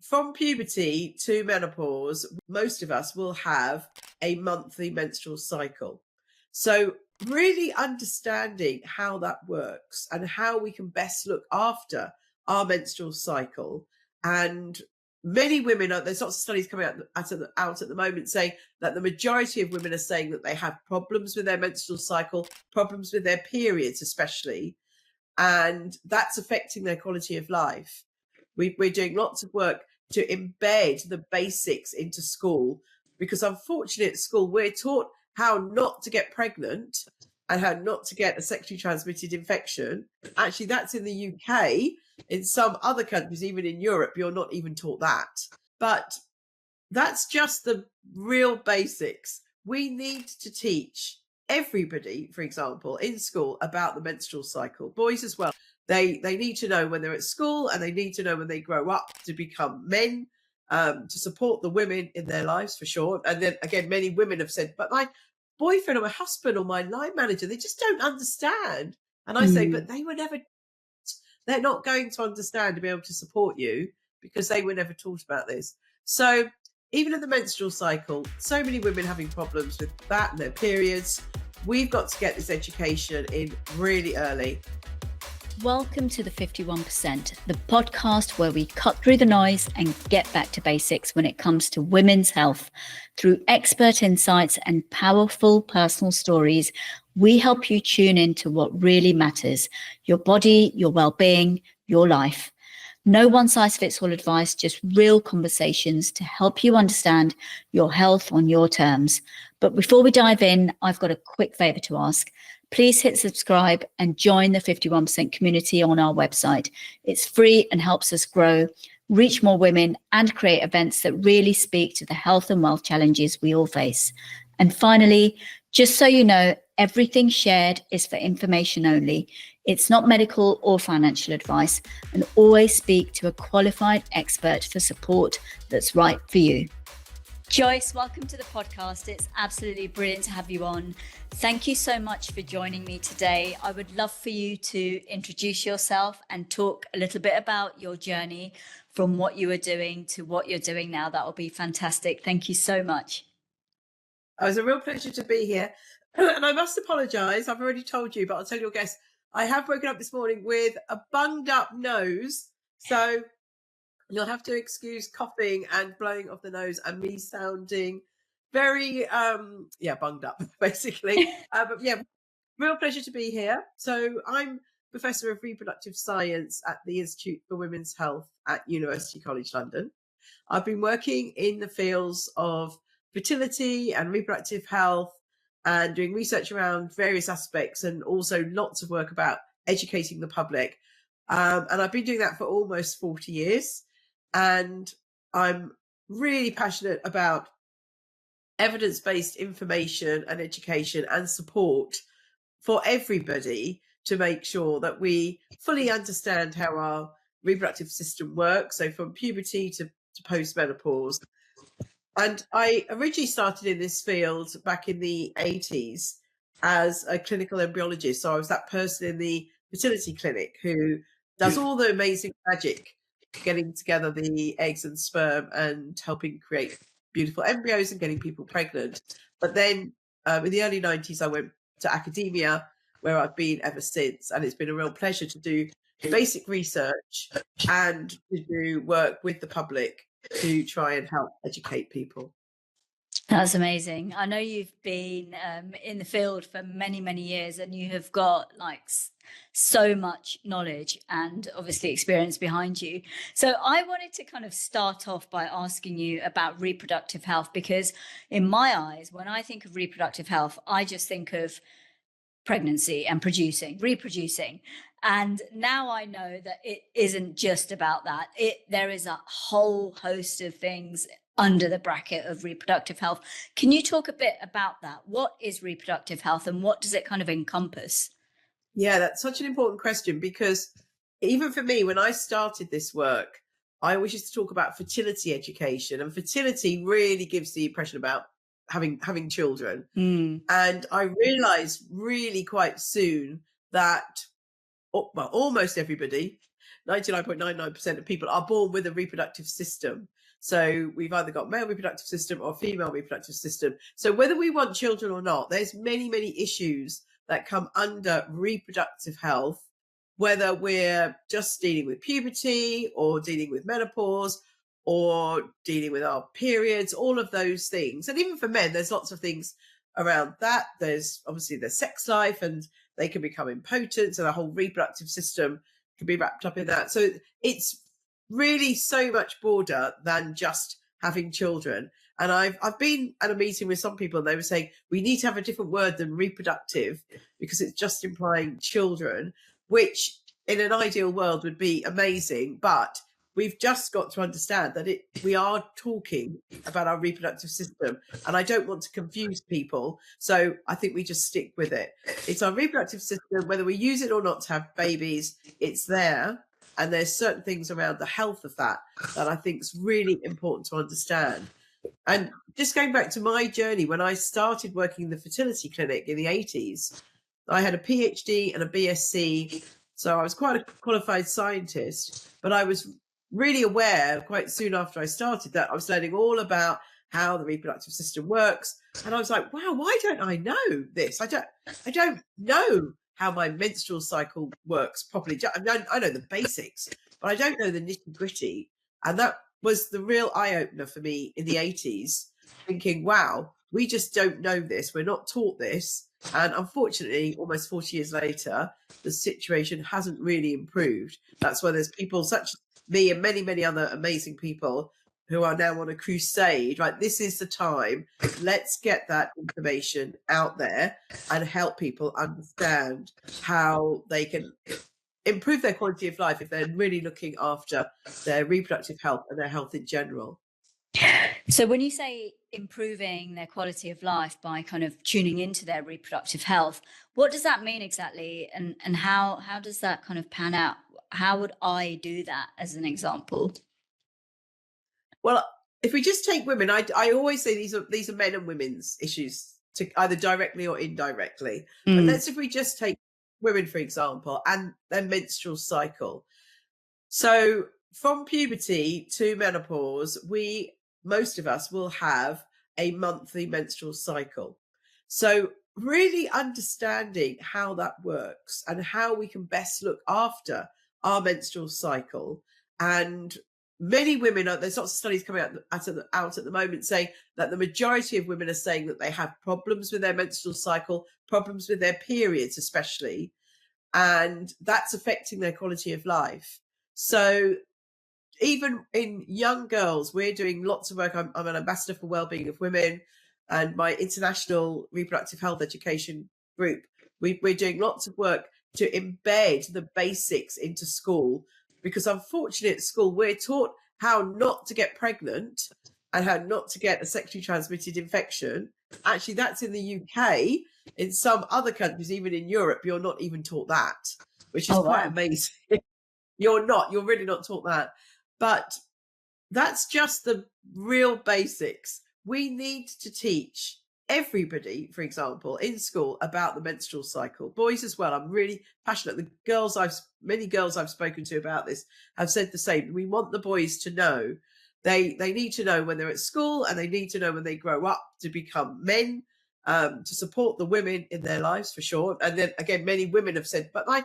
from puberty to menopause, most of us will have a monthly menstrual cycle. So really understanding how that works and how we can best look after our menstrual cycle. And many women, there's lots of studies coming out at the moment saying that the majority of women are saying that they have problems with their menstrual cycle, problems with their periods especially, and that's affecting their quality of life. We're doing lots of work to embed the basics into school, because unfortunately at school we're taught how not to get pregnant and how not to get a sexually transmitted infection. Actually, that's in the UK. In some other countries, even in Europe, you're not even taught that. But that's just the real basics. We need to teach everybody, for example, in school about the menstrual cycle. Boys as well. They need to know when they're at school, and they need to know when they grow up to become men, to support the women in their lives for sure. And then again, many women have said, but my boyfriend or my husband or my line manager, they just don't understand. And I say, but they were never, they're not going to understand to be able to support you because they were never taught about this. So even in the menstrual cycle, so many women having problems with that and their periods. We've got to get this education in really early. Welcome to the 51%, the podcast where we cut through the noise and get back to basics when it comes to women's health. Through expert insights and powerful personal stories, we help you tune into what really matters: your body, your well-being, your life. No one-size-fits-all advice, just real conversations to help you understand your health on your terms. But before we dive in, I've got a quick favor to ask. Please hit subscribe and join the 51% community on our website. It's free and helps us grow, reach more women, and create events that really speak to the health and wealth challenges we all face. And finally, just so you know, everything shared is for information only. It's not medical or financial advice, and always speak to a qualified expert for support that's right for you. Joyce, welcome to the podcast. It's absolutely brilliant to have you on. Thank you so much for joining me today. I would love for you to introduce yourself and talk a little bit about your journey from what you were doing to what you're doing now. That will be fantastic. Thank you so much. It was a real pleasure to be here. And I must apologise, I've already told you, but I'll tell your guests, I have woken up this morning with a bunged up nose. So you'll have to excuse coughing and blowing of the nose and me sounding very, bunged up, basically. But yeah, real pleasure to be here. So I'm Professor of Reproductive Science at the Institute for Women's Health at University College London. I've been working in the fields of fertility and reproductive health and doing research around various aspects, and also lots of work about educating the public. And I've been doing that for almost 40 years. And I'm really passionate about evidence-based information and education and support for everybody to make sure that we fully understand how our reproductive system works. So from puberty to post-menopause. And I originally started in this field back in the 80s as a clinical embryologist. So I was that person in the fertility clinic who does all the amazing magic, getting together the eggs and sperm and helping create beautiful embryos and getting people pregnant. But then in the early 90s, I went to academia, where I've been ever since. And it's been a real pleasure to do basic research and to do work with the public to try and help educate people. That's amazing. I know you've been in the field for many, many years, and you have got so much knowledge and obviously experience behind you. So I wanted to kind of start off by asking you about reproductive health, because in my eyes, when I think of reproductive health, I just think of pregnancy and reproducing. And now I know that it isn't just about that. There is a whole host of things under the bracket of reproductive health. Can you talk a bit about that? What is reproductive health and what does it kind of encompass? Yeah, that's such an important question, because even for me, when I started this work, I always used to talk about fertility education, and fertility really gives the impression about having children. And I realized really quite soon that almost everybody 99.99% of people are born with a reproductive system. So we've either got male reproductive system or female reproductive system. So whether we want children or not, there's many, many issues that come under reproductive health, whether we're just dealing with puberty or dealing with menopause or dealing with our periods, all of those things. And even for men, there's lots of things around that. There's obviously their sex life, and they can become impotent. So the whole reproductive system can be wrapped up in that. So it's really so much broader than just having children. And I've been at a meeting with some people, and they were saying we need to have a different word than reproductive because it's just implying children, which in an ideal world would be amazing. But we've just got to understand that we are talking about our reproductive system, and I don't want to confuse people. So I think we just stick with it. It's our reproductive system, whether we use it or not to have babies, it's there. And there's certain things around the health of that I think is really important to understand. And just going back to my journey, when I started working in the fertility clinic in the 80s, I had a PhD and a BSc. So I was quite a qualified scientist, but I was really aware quite soon after I started that I was learning all about how the reproductive system works. And I was like, wow, why don't I know this? I don't know how my menstrual cycle works properly. I know the basics, but I don't know the nitty gritty. And that was the real eye opener for me in the 80s, thinking, wow, we just don't know this. We're not taught this. And unfortunately, almost 40 years later, the situation hasn't really improved. That's why there's people such as me and many, many other amazing people who are now on a crusade, right? This is the time. Let's get that information out there and help people understand how they can improve their quality of life if they're really looking after their reproductive health and their health in general. So when you say improving their quality of life by kind of tuning into their reproductive health, what does that mean exactly? And how does that kind of pan out? How would I do that as an example? Well, if we just take women, I always say these are men and women's issues, to either directly or indirectly. But if we just take women, for example, and their menstrual cycle. So from puberty to menopause, most of us will have a monthly menstrual cycle. So really understanding how that works and how we can best look after our menstrual cycle. And many women, there's lots of studies coming out at the moment saying that the majority of women are saying that they have problems with their menstrual cycle, problems with their periods especially, and that's affecting their quality of life. So even in young girls, we're doing lots of work. I'm an ambassador for Wellbeing of Women, and my international reproductive health education group, we're doing lots of work to embed the basics into school, because unfortunately at school we're taught how not to get pregnant and how not to get a sexually transmitted infection. Actually, that's in the UK. In some other countries, even in Europe, you're not even taught that, which is quite amazing. You're really not taught that. But that's just the real basics. We need to teach everybody, for example, in school about the menstrual cycle. Boys as well. I'm really passionate. Many girls I've spoken to about this have said the same. We want the boys to know. They need to know when they're at school, and they need to know when they grow up to become men, to support the women in their lives, for sure. And then again, many women have said, but my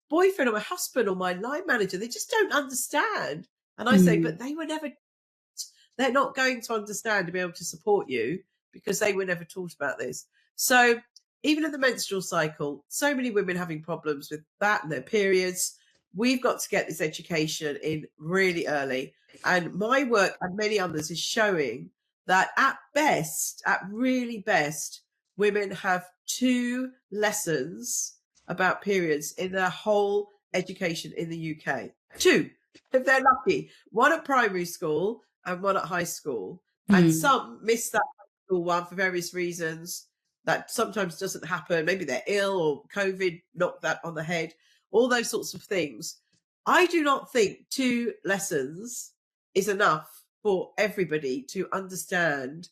boyfriend or my husband or my line manager, they just don't understand. And I say, but they're not going to understand to be able to support you because they were never taught about this. So even in the menstrual cycle, so many women having problems with that and their periods. We've got to get this education in really early. And my work and many others is showing that at really best, women have 2 lessons about periods in their whole education in the UK. 2, if they're lucky. 1 at primary school and 1 at high school. And some miss that high school one for various reasons. That sometimes doesn't happen. Maybe they're ill or COVID knocked that on the head. All those sorts of things. I do not think 2 lessons is enough for everybody to understand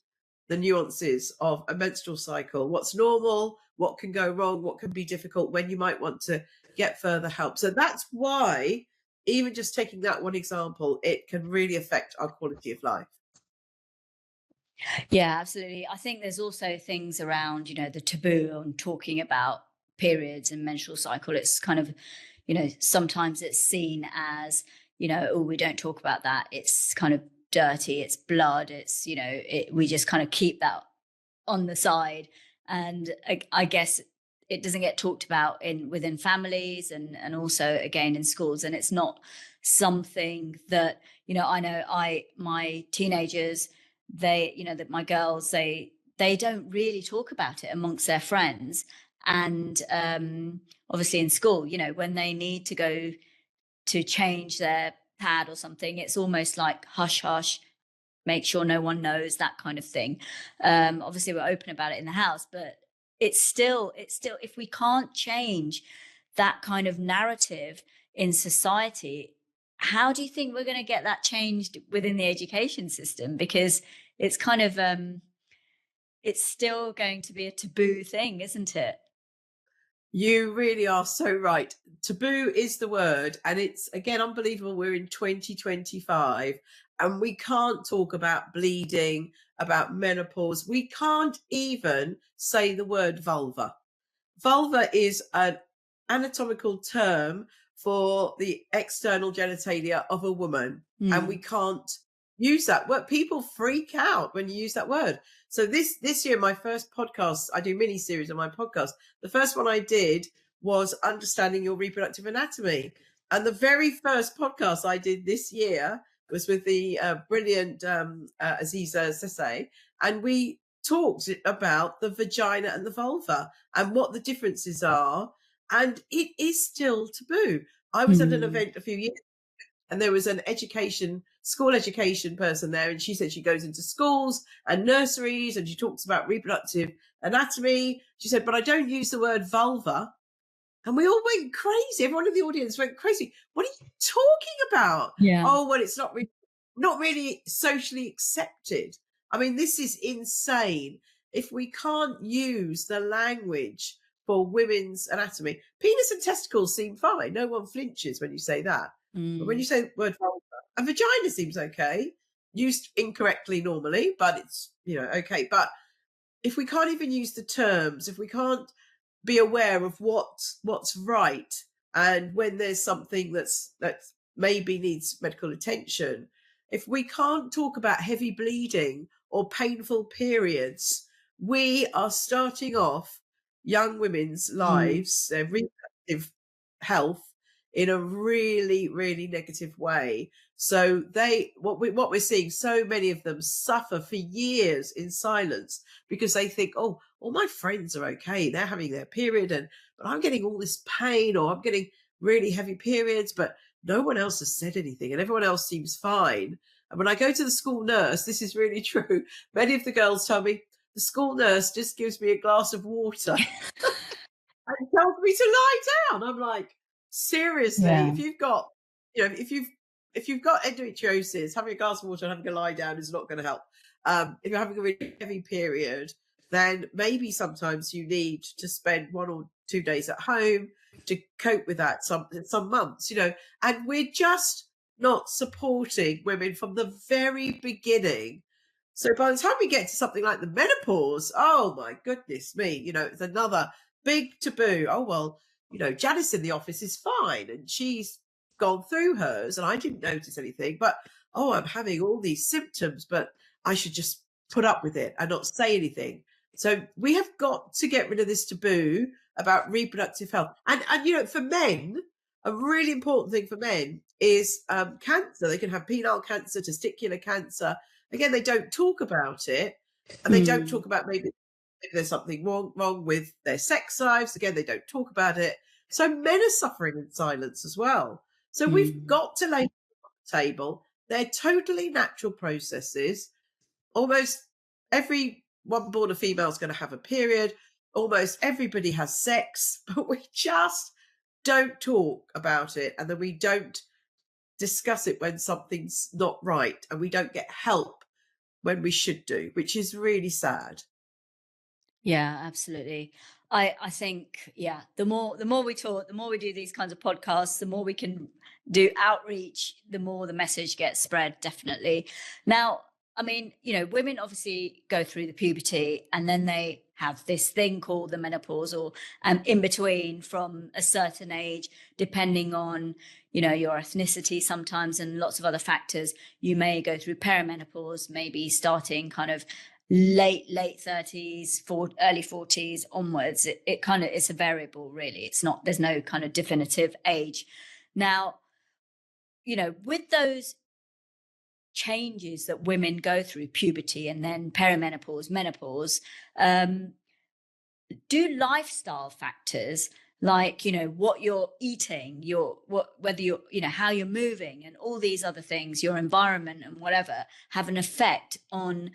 the nuances of a menstrual cycle, what's normal, what can go wrong, what can be difficult, when you might want to get further help. So that's why even just taking that one example, it can really affect our quality of life. Yeah, absolutely. I think there's also things around, the taboo on talking about periods and menstrual cycle. It's kind of, sometimes it's seen as, oh, we don't talk about that. It's kind of dirty. It's blood. It's, we just kind of keep that on the side. And I guess it doesn't get talked about within families and also again in schools. And it's not something that, I know my teenagers, that my girls, they don't really talk about it amongst their friends. And obviously in school, when they need to go to change their pad or something, it's almost like hush hush, make sure no one knows, that kind of thing. Obviously we're open about it in the house, but it's still, if we can't change that kind of narrative in society, how do you think we're going to get that changed within the education system? Because it's kind of, it's still going to be a taboo thing, isn't it? You really are so right. Taboo is the word. And it's, again, unbelievable. We're in 2025 and we can't talk about bleeding, about menopause. We can't even say the word vulva. Vulva is an anatomical term for the external genitalia of a woman. And we can't use that word. People freak out when you use that word. So this year, my first podcast, I do mini series on my podcast. The first one I did was understanding your reproductive anatomy. And the very first podcast I did this year was with the brilliant Aziza Sese. And we talked about the vagina and the vulva and what the differences are. And it is still taboo. I was at an event a few years and there was an school education person there, and she said she goes into schools and nurseries and she talks about reproductive anatomy. She said, but I don't use the word vulva. And we all went crazy. Everyone in the audience went crazy. What are you talking about? Yeah. Oh, well, it's not really socially accepted. I mean, this is insane. If we can't use the language for women's anatomy, penis and testicles seem fine. No one flinches when you say that. But when you say the word vulva, a vagina seems okay, used incorrectly normally, but it's, okay. But if we can't even use the terms, if we can't be aware of what's right, and when there's something that maybe needs medical attention, if we can't talk about heavy bleeding or painful periods, we are starting off young women's lives, their reproductive health, in a really, really negative way. So what we're seeing, so many of them suffer for years in silence because they think, oh, all my friends are okay, they're having their period, but I'm getting all this pain, or I'm getting really heavy periods, but no one else has said anything and everyone else seems fine. And when I go to the school nurse, this is really true. Many of the girls tell me the school nurse just gives me a glass of water and tells me to lie down. I'm like, seriously, Yeah. if you've got, if you've got endometriosis, having a glass of water and having a lie down is not going to help. If you're having a really heavy period, then maybe sometimes you need to spend 1 or 2 days at home to cope with that some months, and we're just not supporting women from the very beginning. So by the time we get to something like the menopause, oh my goodness me, it's another big taboo. Oh, well, Janice in the office is fine and she's gone through hers and I didn't notice anything, but I'm having all these symptoms, but I should just put up with it and not say anything. So we have got to get rid of this taboo about reproductive health. And for men, a really important thing for men is cancer. They can have penile cancer, testicular cancer. Again, they don't talk about it, and they don't talk about maybe there's something wrong with their sex lives. Again, they don't talk about it. So men are suffering in silence as well. So we've got to lay on the table. They're totally natural processes. Almost everyone born a female is going to have a period. Almost everybody has sex, but we just don't talk about it. And then we don't discuss it when something's not right. And we don't get help when we should do, which is really sad. Yeah, absolutely. I think, yeah, the more we talk, the more we do these kinds of podcasts, the more we can do outreach, the more the message gets spread, definitely. Now, I mean, women obviously go through the puberty and then they have this thing called the menopause, or in between from a certain age, depending on, your ethnicity sometimes and lots of other factors. You may go through perimenopause, maybe starting kind of late 30s, early 40s onwards. It kind of, it's a variable, really. It's not, there's no kind of definitive age. Now, with those changes that women go through, puberty and then perimenopause, menopause, do lifestyle factors like, what you're eating, whether you're, how you're moving and all these other things, your environment and whatever, have an effect on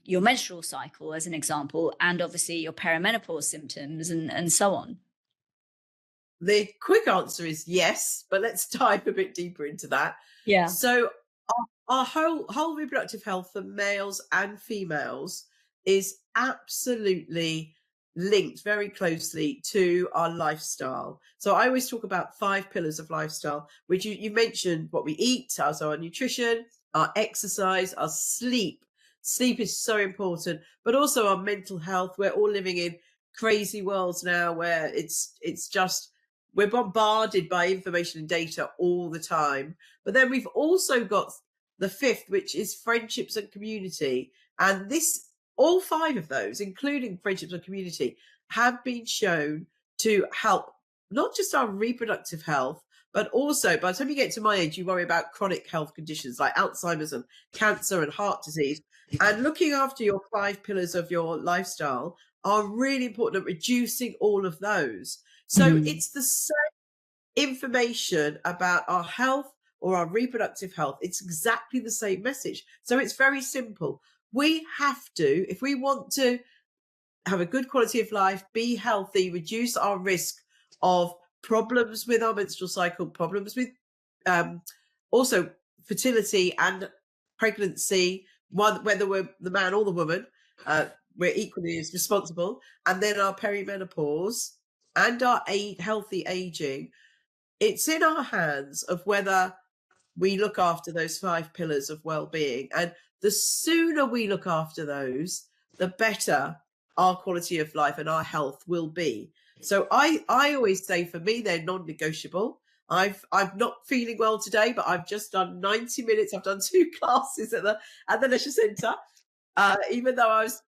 your menstrual cycle, as an example, and obviously your perimenopause symptoms and so on? The quick answer is yes, but let's dive a bit deeper into that. Yeah. So our whole reproductive health for males and females is absolutely linked very closely to our lifestyle. So I always talk about 5 pillars of lifestyle, which you mentioned: what we eat, so our nutrition, our exercise, our sleep. Sleep is so important, but also our mental health. We're all living in crazy worlds now where it's just, we're bombarded by information and data all the time. But then we've also got the 5th, which is friendships and community. And all 5 of those, including friendships and community, have been shown to help not just our reproductive health, but also by the time you get to my age, you worry about chronic health conditions like Alzheimer's and cancer and heart disease. And looking after your 5 pillars of your lifestyle are really important at reducing all of those. So it's the same information about our health or our reproductive health. It's exactly the same message. So it's very simple. We have to, if we want to have a good quality of life, be healthy, reduce our risk of problems with our menstrual cycle, problems with also fertility and pregnancy, whether we're the man or the woman, we're equally as responsible. And then our perimenopause and our healthy aging. It's in our hands of whether we look after those 5 pillars of well-being. And the sooner we look after those, the better our quality of life and our health will be. So I always say, for me, they're non-negotiable. I'm not feeling well today, but I've just done 90 minutes. I've done 2 classes at the leisure centre, even though I was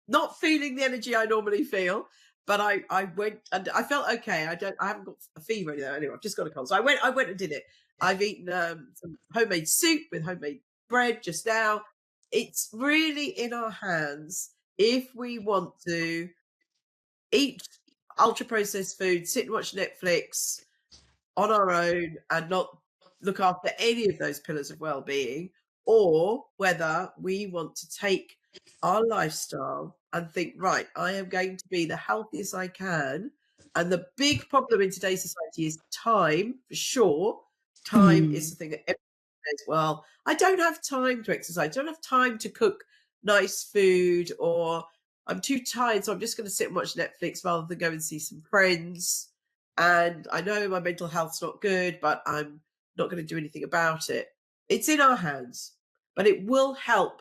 not feeling the energy I normally feel. But I went and I felt okay. I haven't got a fever anyway. I've just got a cold. So I went and did it. I've eaten some homemade soup with homemade bread just now. It's really in our hands if we want to eat ultra processed food, sit and watch Netflix on our own and not look after any of those pillars of well-being, or whether we want to take our lifestyle and think, right, I am going to be the healthiest I can. And the big problem in today's society is time, for sure. Time is the thing that everyone says, well, I don't have time to exercise. I don't have time to cook nice food, or I'm too tired, so I'm just going to sit and watch Netflix rather than go and see some friends. And I know my mental health's not good, but I'm not going to do anything about it. It's in our hands, but it will help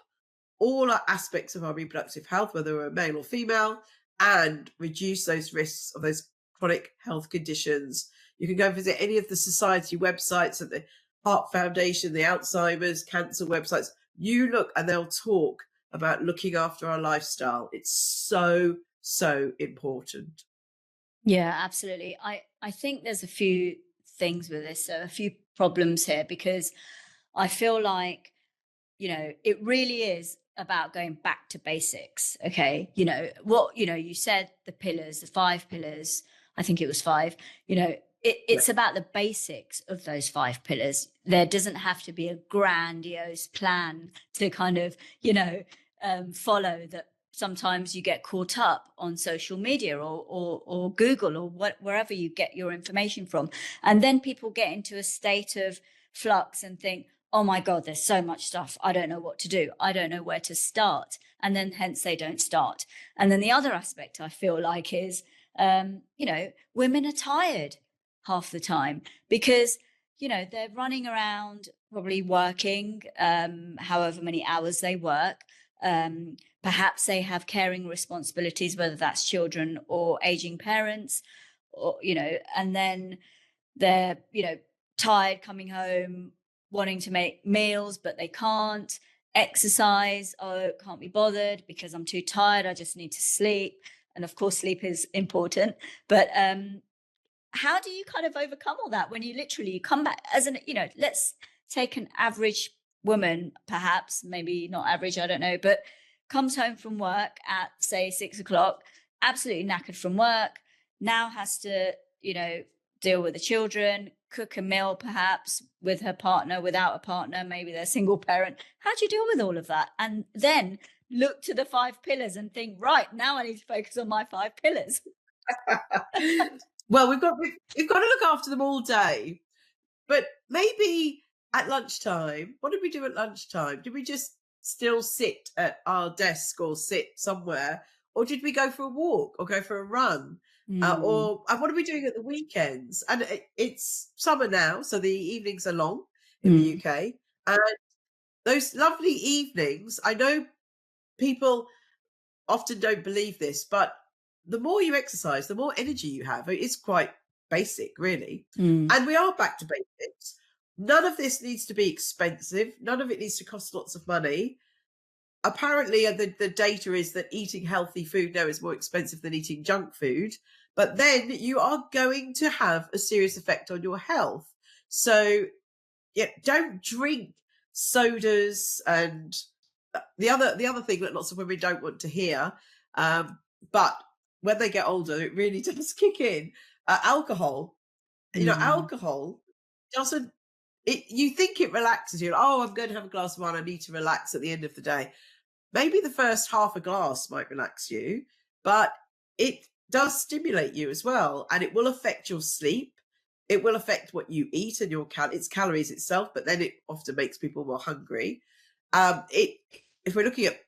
all our aspects of our reproductive health, whether we're male or female, and reduce those risks of those chronic health conditions. You can go and visit any of the society websites at the Heart Foundation, the Alzheimer's, cancer websites. You look and they'll talk about looking after our lifestyle. It's so, so important. Yeah, absolutely. I think there's a few things with this, so a few problems here, because I feel like, it really is about going back to basics. Okay. You said the pillars, the 5 pillars, I think it was 5, it's about the basics of those 5 pillars. There doesn't have to be a grandiose plan to kind of, follow that. Sometimes you get caught up on social media or Google or wherever you get your information from. And then people get into a state of flux and think, oh my God, there's so much stuff. I don't know what to do. I don't know where to start. And then hence they don't start. And then the other aspect I feel like is, women are tired half the time because, they're running around probably working however many hours they work. Perhaps they have caring responsibilities, whether that's children or aging parents, or, and then they're, tired coming home, wanting to make meals, but they can't exercise. Oh, can't be bothered because I'm too tired. I just need to sleep. And of course, sleep is important. But how do you kind of overcome all that when you come back as let's take an average woman, perhaps, maybe not average, I don't know, but comes home from work at say 6 o'clock, absolutely knackered from work, now has to, deal with the children, cook a meal perhaps with her partner, without a partner, maybe they're single parent. How do you deal with all of that? And then look to the 5 pillars and think, right, now I need to focus on my 5 pillars. Well, we've got to look after them all day, but maybe at lunchtime. What did we do at lunchtime? Did we just still sit at our desk or sit somewhere, or did we go for a walk or go for a run? Or what are we doing at the weekends? And it's summer now, so the evenings are long in the UK. And those lovely evenings, I know people often don't believe this, but the more you exercise, the more energy you have. It's quite basic, really. And we are back to basics. None of this needs to be expensive. None of it needs to cost lots of money. Apparently, the data is that eating healthy food now is more expensive than eating junk food. But then you are going to have a serious effect on your health. So don't drink sodas and the other thing that lots of women don't want to hear, but when they get older, it really does kick in. Alcohol. Alcohol doesn't. You think it relaxes you. Oh, I'm going to have a glass of wine. I need to relax at the end of the day. Maybe the first half a glass might relax you, but it does stimulate you as well, and it will affect your sleep. It will affect what you eat and its calories itself, but then it often makes people more hungry. If we're looking at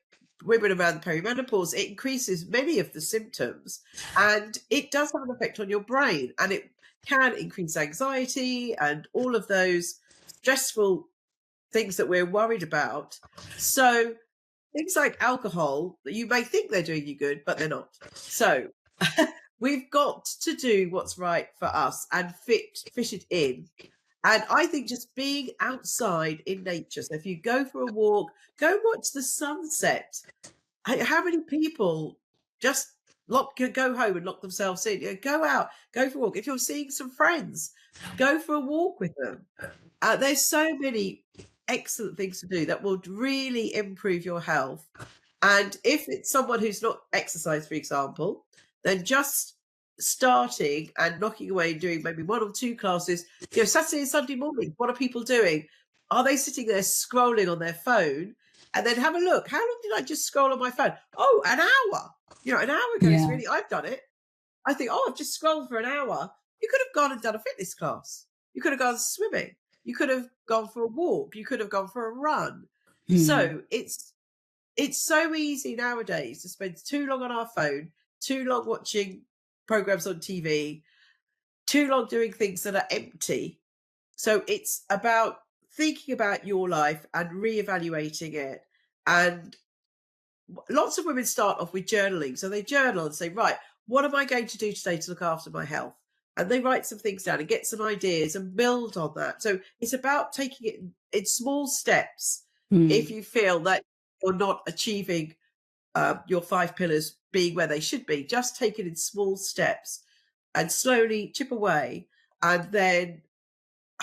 women around perimenopause, it increases many of the symptoms, and it does have an effect on your brain, and it can increase anxiety and all of those stressful things that we're worried about. So things like alcohol, you may think they're doing you good, but they're not. So we've got to do what's right for us and fit it in. And I think just being outside in nature. So if you go for a walk, go and watch the sunset. How many people just go home and lock themselves in? Go out, go for a walk. If you're seeing some friends, go for a walk with them. There's so many excellent things to do that will really improve your health. And if it's someone who's not exercised, for example, then just starting and knocking away and doing maybe 1 or 2 classes, Saturday and Sunday morning, what are people doing? Are they sitting there scrolling on their phone? And then have a look. How long did I just scroll on my phone? Oh, an hour. An hour ago is really, I've done it. I think, I've just scrolled for an hour. You could have gone and done a fitness class. You could have gone swimming. You could have gone for a walk. You could have gone for a run. So it's so easy nowadays to spend too long on our phone, too long watching programs on TV, too long doing things that are empty. So it's about thinking about your life and reevaluating it. And lots of women start off with journaling. So they journal and say, right, what am I going to do today to look after my health? And they write some things down and get some ideas and build on that. So it's about taking it in small steps. If you feel that you're not achieving your 5 pillars being where they should be, just take it in small steps and slowly chip away. And then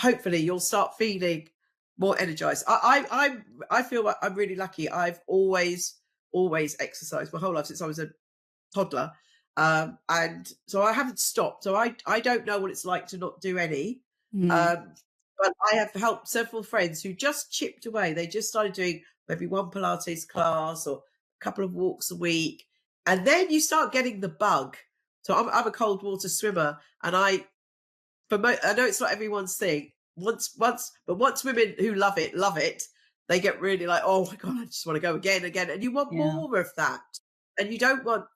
hopefully you'll start feeling more energized. I feel like I'm really lucky. I've always exercised my whole life since I was a toddler. And so I haven't stopped. So I don't know what it's like to not do any. But I have helped several friends who just chipped away. They just started doing maybe 1 Pilates class or a couple of walks a week. And then you start getting the bug. So I'm a cold water swimmer, and I know it's not everyone's thing, once women who love it, they get really like, oh my God, I just want to go again, again. And you want Yeah. more of that. And you don't want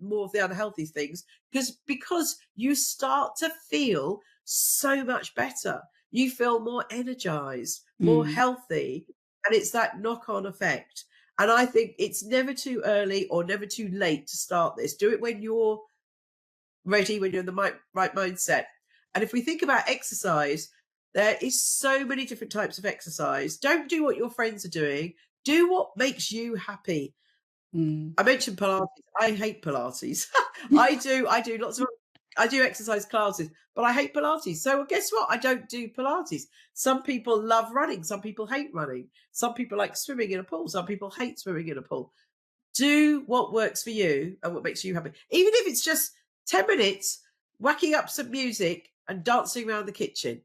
more of the unhealthy things because you start to feel so much better. You feel more energized, more Mm. healthy, and it's that knock-on effect. And I think it's never too early or never too late to start this. Do it when you're ready, when you're in the right mindset. And if we think about exercise, there is so many different types of exercise. Don't do what your friends are doing. Do what makes you happy. Mm. I mentioned Pilates. I hate Pilates. I do lots of I do exercise classes, but I hate Pilates. So guess what? I don't do Pilates. Some people love running. Some people hate running. Some people like swimming in a pool. Some people hate swimming in a pool. Do what works for you and what makes you happy. Even if it's just 10 minutes, whacking up some music and dancing around the kitchen.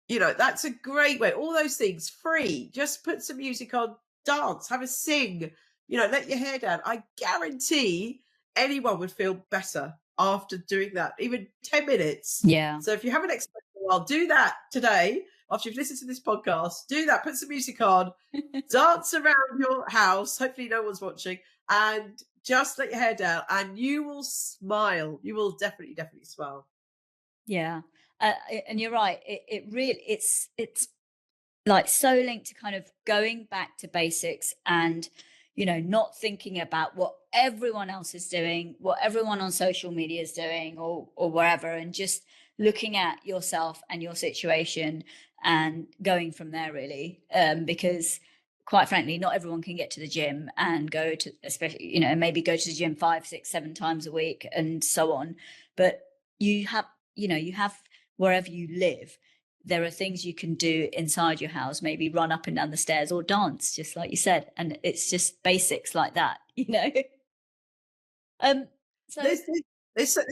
That's a great way. All those things free. Just put some music on, dance, have a sing, let your hair down. I guarantee anyone would feel better after doing that, even 10 minutes. Yeah. So if you haven't exercised in a while, do that today. After you've listened to this podcast, do that. Put some music on, dance around your house. Hopefully no one's watching, and just let your hair down and you will smile. You will definitely, definitely smile. Yeah. And you're right. It really, it's like so linked to kind of going back to basics and, not thinking about what everyone else is doing, what everyone on social media is doing or wherever, and just looking at yourself and your situation and going from there really. Because quite frankly, not everyone can get to the gym and go to, especially, maybe go to the gym 5, 6, 7 times a week and so on. But you have wherever you live, there are things you can do inside your house, maybe run up and down the stairs or dance, just like you said. And it's just basics like that, So So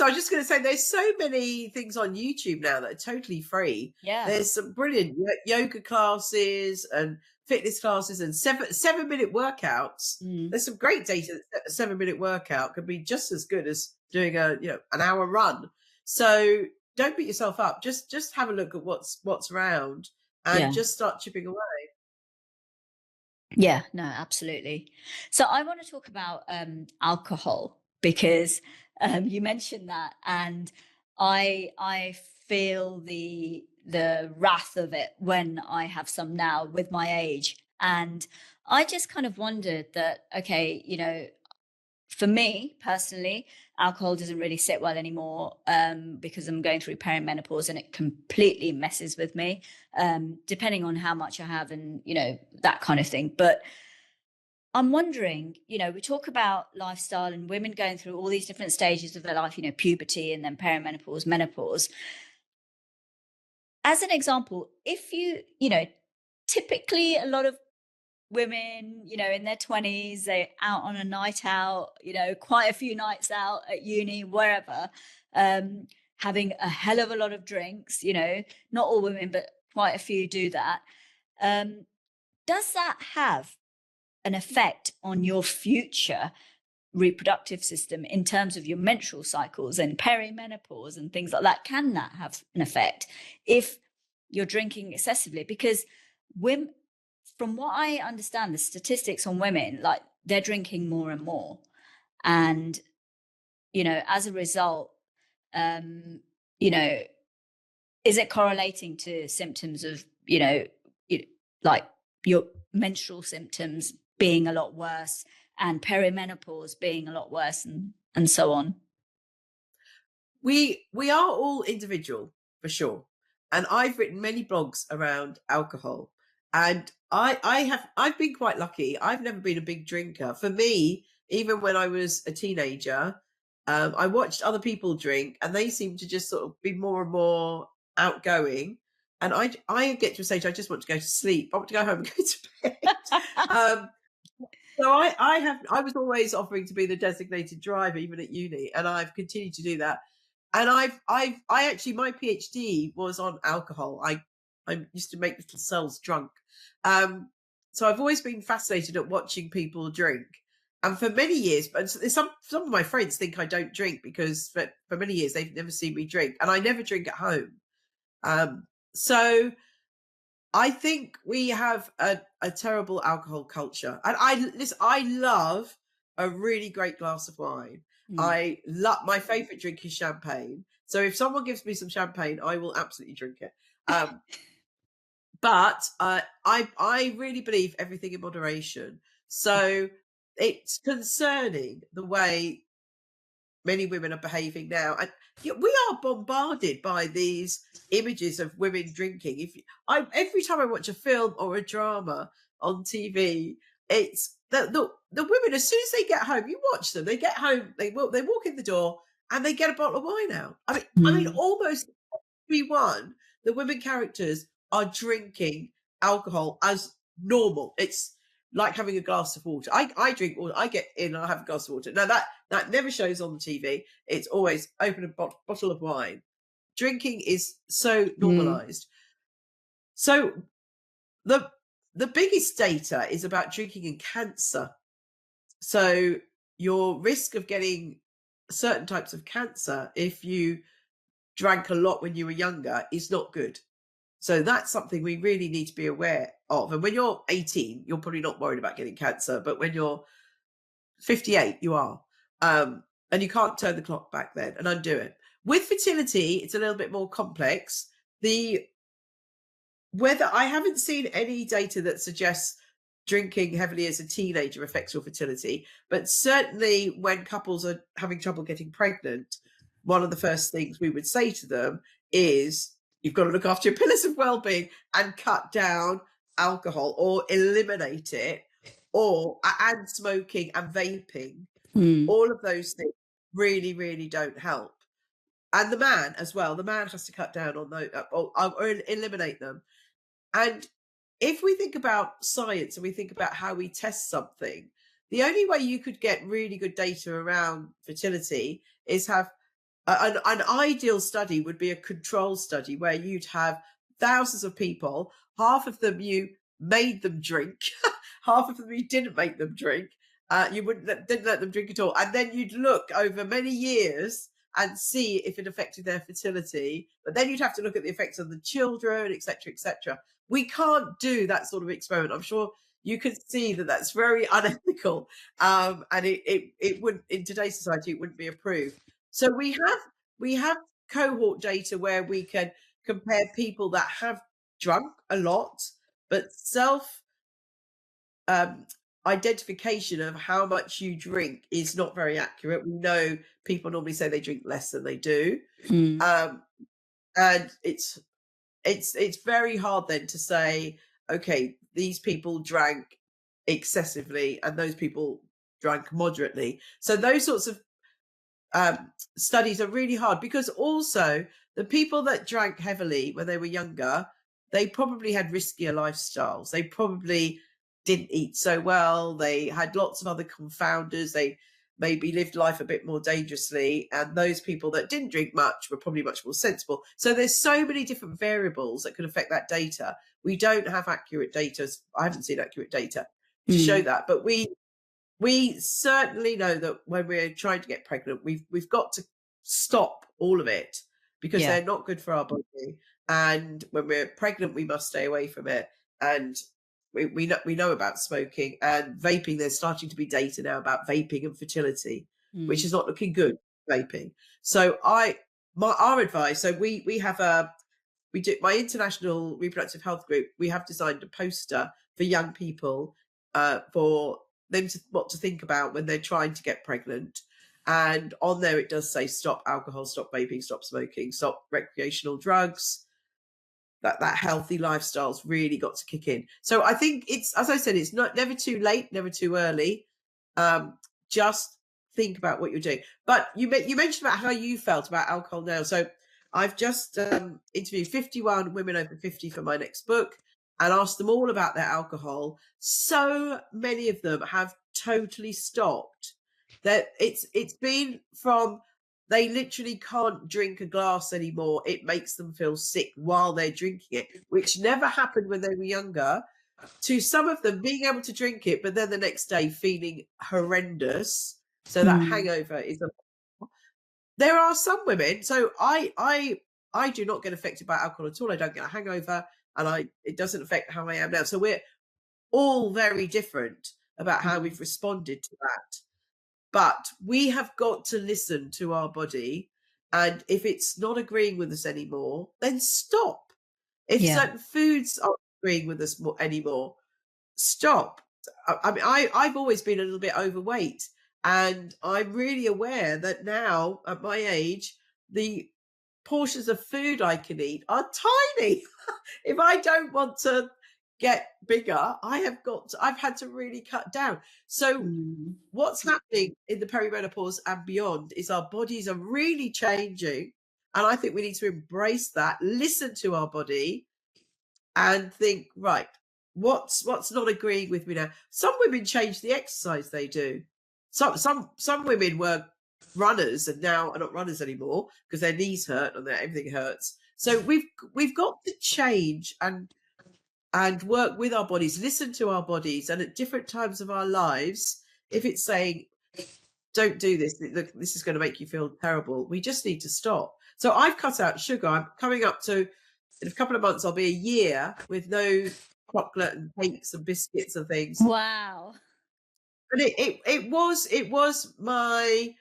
I was just going to say, there's so many things on YouTube now that are totally free. yeah. There's some brilliant yoga classes and fitness classes and 7-minute workouts. There's some great data. A 7-minute workout could be just as good as doing an hour run. So don't beat yourself up. Just have a look at what's around and just start chipping away. Yeah, no, absolutely. So I want to talk about alcohol because you mentioned that, and I feel the wrath of it when I have some now with my age, and I just kind of wondered that, okay, for me personally, alcohol doesn't really sit well anymore because I'm going through perimenopause and it completely messes with me, depending on how much I have and, that kind of thing. But I'm wondering, we talk about lifestyle and women going through all these different stages of their life, puberty and then perimenopause, menopause. As an example, if typically a lot of women, in their 20s, they're out on a night out, quite a few nights out at uni, wherever, having a hell of a lot of drinks, not all women, but quite a few do that. Does that have an effect on your future reproductive system in terms of your menstrual cycles and perimenopause and things like that? Can that have an effect if you're drinking excessively? Because women, from what I understand, the statistics on women, like they're drinking more and more. And, as a result, is it correlating to symptoms of, like your menstrual symptoms being a lot worse and perimenopause being a lot worse and so on? We are all individual for sure. And I've written many blogs around alcohol. And I've been quite lucky. I've never been a big drinker. For me, even when I was a teenager, I watched other people drink and they seem to just sort of be more and more outgoing. And I get to a stage I just want to go to sleep. I want to go home and go to bed. So I was always offering to be the designated driver even at uni, and I've continued to do that. And I actually, my PhD was on alcohol. I used to make little cells drunk. So I've always been fascinated at watching people drink. And for many years, but some of my friends think I don't drink because for many years they've never seen me drink, and I never drink at home. So I think we have a terrible alcohol culture. And I love a really great glass of wine. I love, my favorite drink is champagne. So if someone gives me some champagne, I will absolutely drink it. But I really believe everything in moderation. So it's concerning the way many women are behaving now, and we are bombarded by these images of women drinking. Every time I watch a film or a drama on TV, it's the women, as soon as they get home, you watch them. They get home, they walk in the door, and they get a bottle of wine out. I mean, almost everyone, the women characters are drinking alcohol as normal. It's like having a glass of water. I drink water. I get in and I have a glass of water. Now that never shows on the TV. It's always open a bottle of wine. Drinking is so normalized. So the biggest data is about drinking and cancer. So your risk of getting certain types of cancer if you drank a lot when you were younger is not good. So that's something we really need to be aware of. And when you're 18, you're probably not worried about getting cancer, but when you're 58, you are. And you can't turn the clock back then and undo it. With fertility, it's a little bit more complex. Whether I haven't seen any data that suggests drinking heavily as a teenager affects your fertility, but certainly when couples are having trouble getting pregnant, one of the first things we would say to them is, you've got to look after your pillars of well-being and cut down alcohol or eliminate it, and smoking and vaping. All of those things really, really don't help. And the man as well. The man has to cut down on those or eliminate them. And if we think about science and we think about how we test something, the only way you could get really good data around fertility is have an ideal study would be a control study where you'd have thousands of people, half of them you made them drink, half of them you didn't make them drink, you didn't let them drink at all, and then you'd look over many years and see if it affected their fertility. But then you'd have to look at the effects on the children, etc., etc. We can't do that sort of experiment. I'm sure you can see that that's very unethical, and it wouldn't, in today's society, it wouldn't be approved. So we have cohort data where we can compare people that have drunk a lot, but self identification of how much you drink is not very accurate. We know people normally say they drink less than they do, and it's very hard then to say, okay, these people drank excessively and those people drank moderately. So those sorts of studies are really hard, because also the people that drank heavily when they were younger, they probably had riskier lifestyles. They probably didn't eat so well. They had lots of other confounders. They maybe lived life a bit more dangerously. And those people that didn't drink much were probably much more sensible. So there's so many different variables that could affect that data. We don't have accurate data. I haven't seen accurate data to show that, but we certainly know that when we're trying to get pregnant, we've got to stop all of it, because they're not good for our body. And when we're pregnant, we must stay away from it. And we know about smoking and vaping. There's starting to be data now about vaping and fertility, which is not looking good, vaping. So our advice. So we have my international reproductive health group. We have designed a poster for young people for them what to think about when they're trying to get pregnant. And on there it does say, stop alcohol, stop vaping, stop smoking, stop recreational drugs. That healthy lifestyle's really got to kick in. So I think it's, as I said, it's never too late, never too early. Just think about what you're doing. But you mentioned about how you felt about alcohol now. So I've just interviewed 51 women over 50 for my next book and asked them all about their alcohol. So many of them have totally stopped. That it's been from, they literally can't drink a glass anymore. It makes them feel sick while they're drinking it, which never happened when they were younger, to some of them being able to drink it, but then the next day feeling horrendous. So that hangover is there are some women. So I I do not get affected by alcohol at all. I don't get a hangover, and it doesn't affect how I am now. So we're all very different about how Mm. we've responded to that. But we have got to listen to our body. And if it's not agreeing with us anymore, then stop. If Yeah. certain foods aren't agreeing with us anymore, stop. I mean, I've always been a little bit overweight, and I'm really aware that now at my age, the portions of food I can eat are tiny. If I don't want to get bigger, I've had to really cut down. So Mm. what's happening in the perimenopause and beyond is our bodies are really changing. And I think we need to embrace that, listen to our body, and think, right, what's not agreeing with me now? Some women change the exercise they do. Some women were runners and now are not runners anymore because their knees hurt and everything hurts. So we've got to change and work with our bodies, listen to our bodies, and at different times of our lives, if it's saying, don't do this, look, this is going to make you feel terrible, we just need to stop. So I've cut out sugar. I'm coming up to, in a couple of months, I'll be a year with no chocolate and cakes and biscuits and things. Wow. And it was my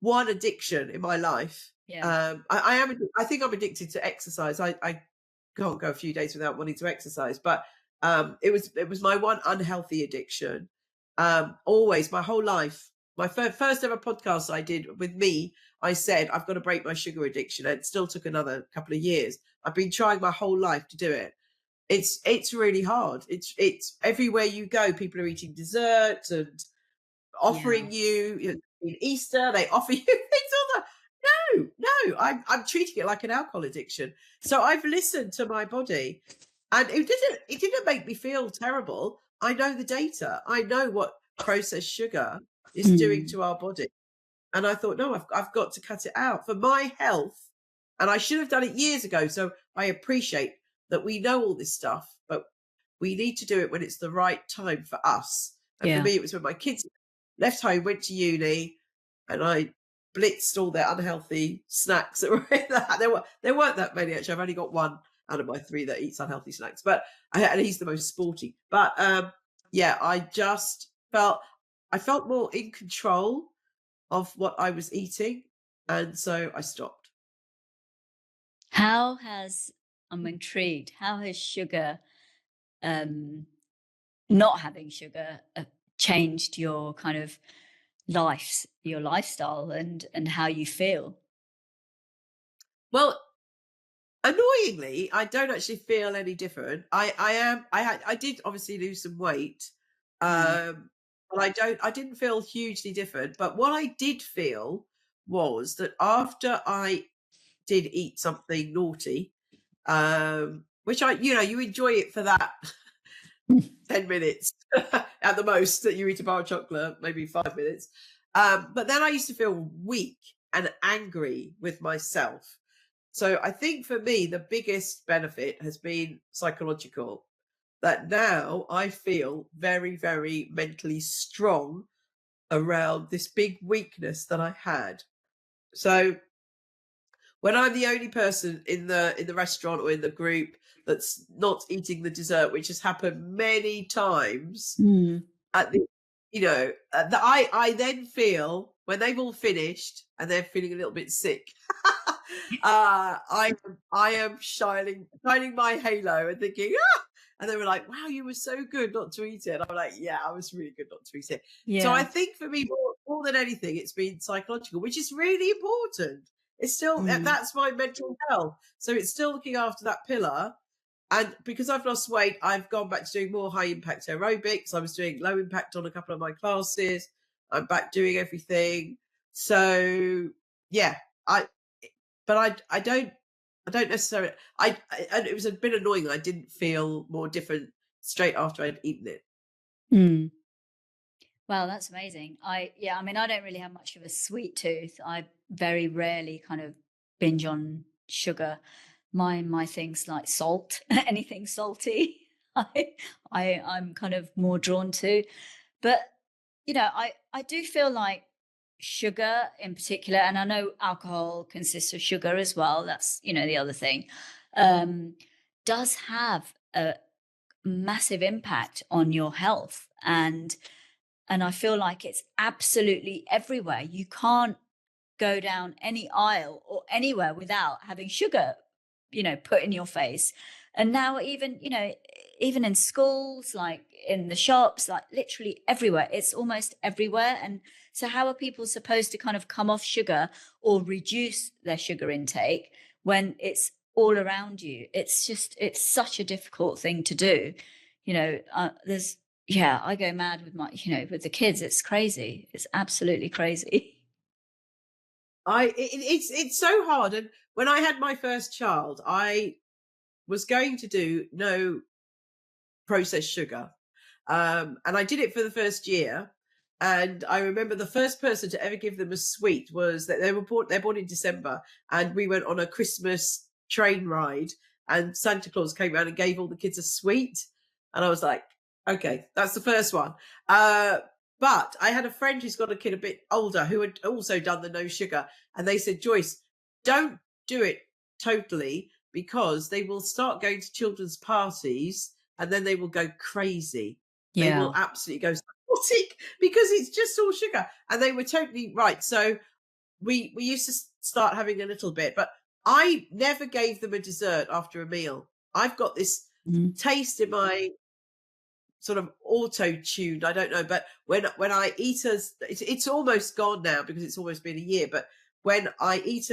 one addiction in my life. Yeah. I think I'm addicted to exercise. I can't go a few days without wanting to exercise, but it was my one unhealthy addiction. Always, my whole life. My first ever podcast I did with me, I said I've got to break my sugar addiction. It still took another couple of years. I've been trying my whole life to do it. It's really hard. It's everywhere you go, people are eating dessert and Yeah. offering you, in Easter, they offer you things all the no, I'm treating it like an alcohol addiction. So I've listened to my body, and it didn't make me feel terrible. I know the data. I know what processed sugar is doing Mm. to our body. And I thought, no, I've got to cut it out for my health. And I should have done it years ago. So I appreciate that we know all this stuff, but we need to do it when it's the right time for us. And for Yeah. me, it was when my kids left home, went to uni, and I blitzed all their unhealthy snacks that were in that. There weren't that many actually. I've only got one out of my three that eats unhealthy snacks, and he's the most sporty. But yeah, I felt more in control of what I was eating, and so I stopped. I'm intrigued, how has sugar, um, not having sugar, changed your kind of your lifestyle and how you feel? Well, annoyingly, I don't actually feel any different. I did obviously lose some weight, Mm. but I didn't feel hugely different. But what I did feel was that after I did eat something naughty, which you enjoy it for that 10 minutes at the most, that you eat a bar of chocolate, maybe 5 minutes. But then I used to feel weak and angry with myself. So I think for me, the biggest benefit has been psychological, that now I feel very, very mentally strong around this big weakness that I had. So when I'm the only person in the restaurant or in the group that's not eating the dessert, which has happened many times, Mm. at the that I then feel when they've all finished and they're feeling a little bit sick, I am shining my halo and thinking, ah! And they were like, wow, you were so good not to eat it. And I'm like, yeah, I was really good not to eat it. So I Yeah. think for me, more than anything, it's been psychological, which is really important. It's still Mm. that's my mental health. So it's still looking after that pillar. And because I've lost weight, I've gone back to doing more high impact aerobics. I was doing low impact on a couple of my classes. I'm back doing everything. So yeah, I but I don't necessarily and it was a bit annoying that I didn't feel more different straight after I'd eaten it. Mm. Wow, that's amazing. I mean, I don't really have much of a sweet tooth. I very rarely kind of binge on sugar. My things like salt, anything salty, I I'm kind of more drawn to. But I do feel like sugar in particular, and I know alcohol consists of sugar as well, that's, the other thing, does have a massive impact on your health. And I feel like it's absolutely everywhere. You can't go down any aisle or anywhere without having sugar, put in your face. And now even, even in schools, like in the shops, like literally everywhere, it's almost everywhere. And so how are people supposed to kind of come off sugar or reduce their sugar intake when it's all around you? It's such a difficult thing to do. I go mad with with the kids. It's crazy. It's absolutely crazy. It's so hard. And when I had my first child, I was going to do no processed sugar. And I did it for the first year. And I remember the first person to ever give them a sweet was that they're born in December, and we went on a Christmas train ride, and Santa Claus came around and gave all the kids a sweet. And I was like, okay, that's the first one. But I had a friend who's got a kid a bit older who had also done the no sugar. And they said, Joyce, don't do it totally, because they will start going to children's parties and then they will go crazy. They will absolutely go psychotic because it's just all sugar. And they were totally right. So we used to start having a little bit, but I never gave them a dessert after a meal. I've got this taste in my sort of auto-tuned, I don't know, but when I eat it's almost gone now because it's almost been a year, but when I eat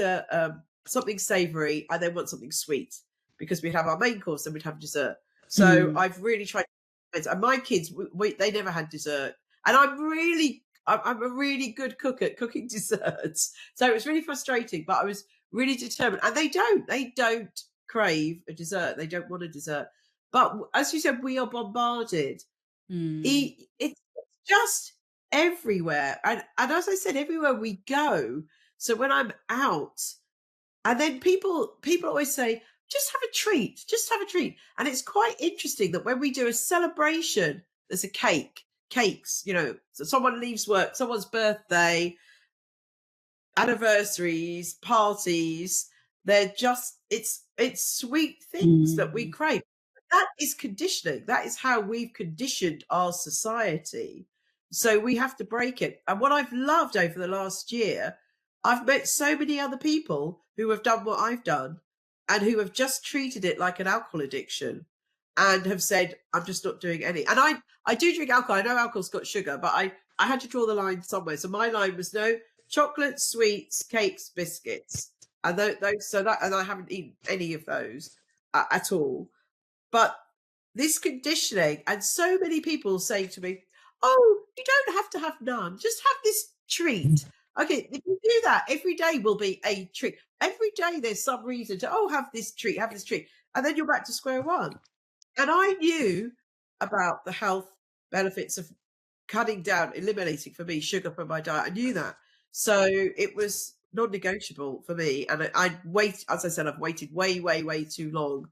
something savory, I then want something sweet, because we'd have our main course and we'd have dessert. So I've really tried, and my kids, they never had dessert, and I'm a really good cook at cooking desserts. So it was really frustrating, but I was really determined, and they don't crave a dessert. They don't want a dessert. But as you said, we are bombarded. It's just everywhere. And as I said, everywhere we go. So when I'm out, and then people always say, just have a treat, just have a treat. And it's quite interesting that when we do a celebration, there's a cakes, so someone leaves work, someone's birthday, anniversaries, parties, it's sweet things that we crave. That is conditioning. That is how we've conditioned our society. So we have to break it. And what I've loved over the last year, I've met so many other people who have done what I've done and who have just treated it like an alcohol addiction and have said, I'm just not doing any. And I do drink alcohol. I know alcohol's got sugar, but I had to draw the line somewhere. So my line was no chocolate, sweets, cakes, biscuits. And and I haven't eaten any of those at all. But this conditioning, and so many people saying to me, oh, you don't have to have none, just have this treat. Okay, if you do that, every day will be a treat. Every day there's some reason to, have this treat, have this treat. And then you're back to square one. And I knew about the health benefits of cutting down, eliminating, for me, sugar from my diet. I knew that. So it was non-negotiable for me. And I'd wait, as I said, I've waited way, way, way too long.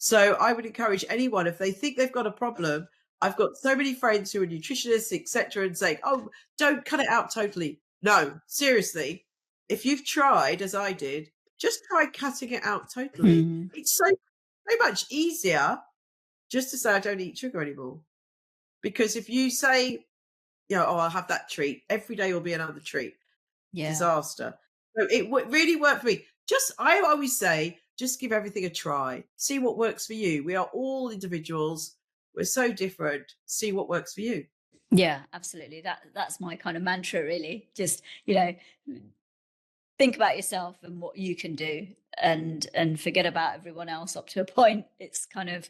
So I would encourage anyone, if they think they've got a problem, I've got so many friends who are nutritionists, etc., and saying, oh, don't cut it out totally. No, seriously, if you've tried, as I did, just try cutting it out totally. It's so much easier just to say, I don't eat sugar anymore. Because if you say, I'll have that treat, every day will be another treat. Disaster. So it really worked for me. I always say, just give everything a try. See what works for you. We are all individuals. We're so different. See what works for you. Yeah, absolutely. That's my kind of mantra, really. Just, think about yourself and what you can do, and forget about everyone else up to a point. It's kind of,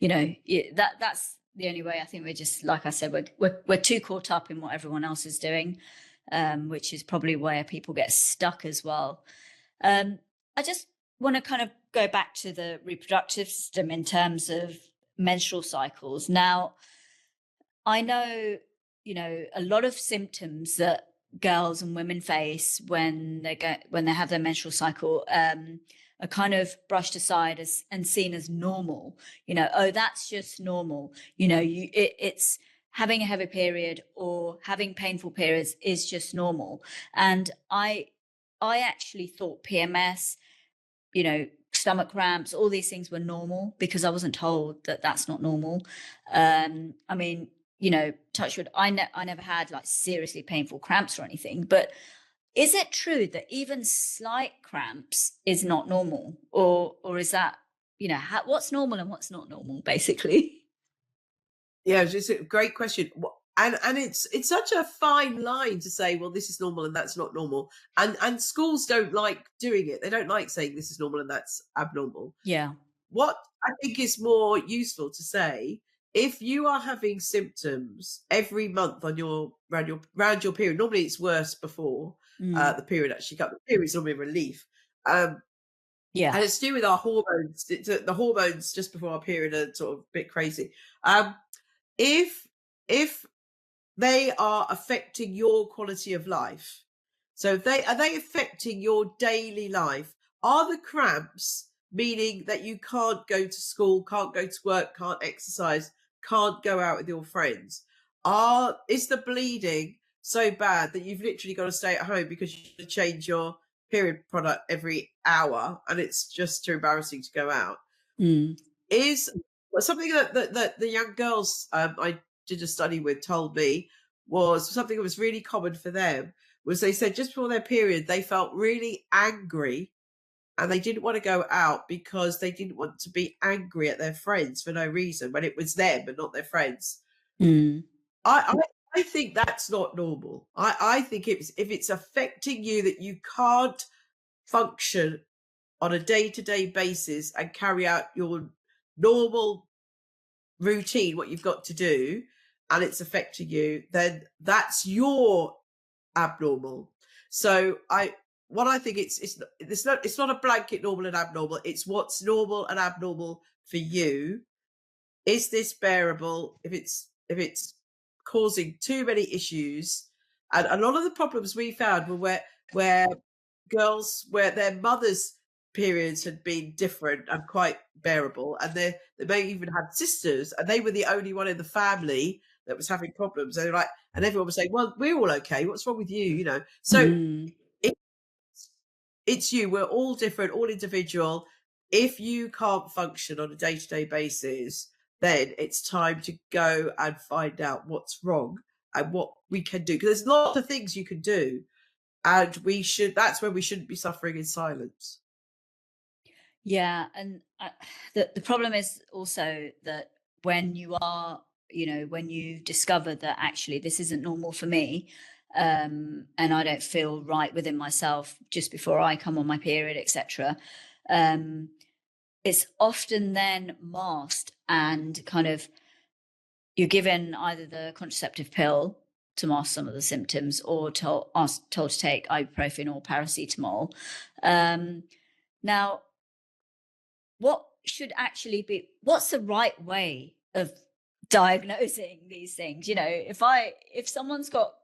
that's the only way. I think we're just, like I said, we're too caught up in what everyone else is doing, which is probably where people get stuck as well. I just want to kind of go back to the reproductive system in terms of menstrual cycles. Now, I know, a lot of symptoms that girls and women face when they have their menstrual cycle are kind of brushed aside and seen as normal. Oh, that's just normal. It's having a heavy period or having painful periods is just normal. And I actually thought PMS, stomach cramps, all these things were normal because I wasn't told that that's not normal. I mean, touch wood, I never had like seriously painful cramps or anything, but is it true that even slight cramps is not normal, or is that, what's normal and what's not normal, basically? Yeah, it's just a great question. And it's such a fine line to say, well, this is normal and that's not normal. And schools don't like doing it. They don't like saying this is normal and that's abnormal. Yeah. What I think is more useful to say, if you are having symptoms every month on your around your period, normally it's worse before the period actually comes. The period's normally a relief. Yeah. And it's to do with our hormones. The hormones just before our period are sort of a bit crazy. If if they are affecting your quality of life, so if they affecting your daily life? Are the cramps meaning that you can't go to school, can't go to work, can't exercise, can't go out with your friends? Is the bleeding so bad that you've literally got to stay at home because you have to change your period product every hour and it's just too embarrassing to go out? Is something that the young girls I did a study with told me was something that was really common for them, was they said just before their period they felt really angry and they didn't want to go out because they didn't want to be angry at their friends for no reason when it was them and not their friends. I, I I think that's not normal. I think if it's affecting you that you can't function on a day-to-day basis and carry out your normal routine, what you've got to do, and it's affecting you, then that's your abnormal. So what I think it's not a blanket normal and abnormal. It's what's normal and abnormal for you. Is this bearable? If it's causing too many issues, and a lot of the problems we found were where girls where their mothers' periods had been different and quite bearable, and they may even had sisters, and they were the only one in the family that was having problems. They're like, and everyone was saying, "Well, we're all okay. What's wrong with you?" So it, it's you. We're all different, all individual. If you can't function on a day-to-day basis, then it's time to go and find out what's wrong and what we can do. Because there's lots of things you can do, and that's when we shouldn't be suffering in silence. Yeah, and the problem is also that when you are, when you discover that actually this isn't normal for me, and I don't feel right within myself just before I come on my period, etc. It's often then masked and kind of you're given either the contraceptive pill to mask some of the symptoms, or told to take ibuprofen or paracetamol. Now, what's the right way of diagnosing these things? If someone's got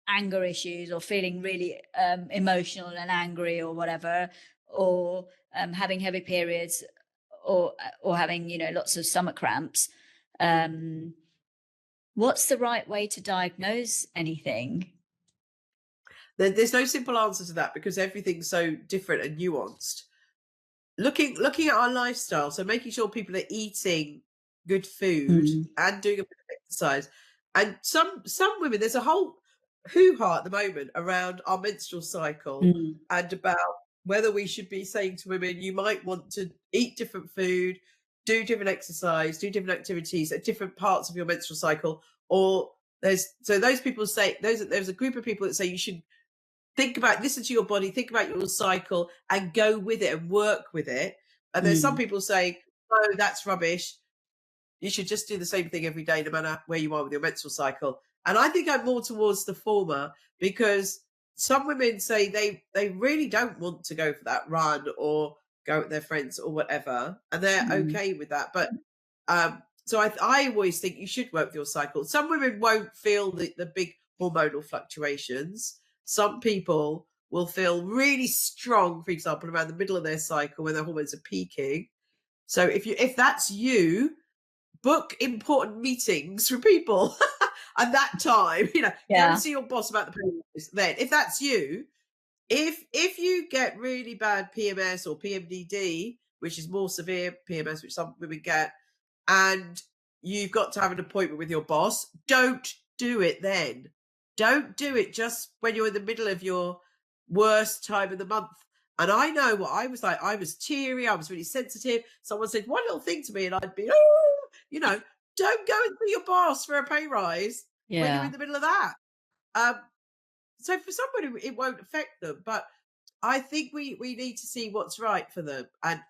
anger issues or feeling really emotional and angry or whatever, or having heavy periods, or having lots of stomach cramps, what's the right way to diagnose anything? There's no simple answer to that because everything's so different and nuanced. Looking at our lifestyle, so making sure people are eating good food and doing a bit of exercise. And some women, there's a whole hoo-ha at the moment around our menstrual cycle and about whether we should be saying to women, you might want to eat different food, do different exercise, do different activities at different parts of your menstrual cycle. Or those people say there's a group of people that say you should listen to your body, think about your cycle and go with it and work with it. And there's some people saying, no, that's rubbish. You should just do the same thing every day, no matter where you are with your menstrual cycle. And I think I'm more towards the former, because some women say they really don't want to go for that run or go with their friends or whatever, and they're okay with that. But so I always think you should work with your cycle. Some women won't feel the big hormonal fluctuations. Some people will feel really strong, for example, around the middle of their cycle when their hormones are peaking. So if that's you, book important meetings for people at that time. Go Yeah. and see your boss about the pay. Then, if that's you, if you get really bad PMS or PMDD, which is more severe PMS, which some women get, and you've got to have an appointment with your boss, don't do it then. Don't do it just when you're in the middle of your worst time of the month. And I know what I was like. I was teary. I was really sensitive. Someone said one little thing to me and I'd be, oh, don't go and see your boss for a pay rise when you're in the middle of that. So for somebody, it won't affect them. But I think we need to see what's right for them and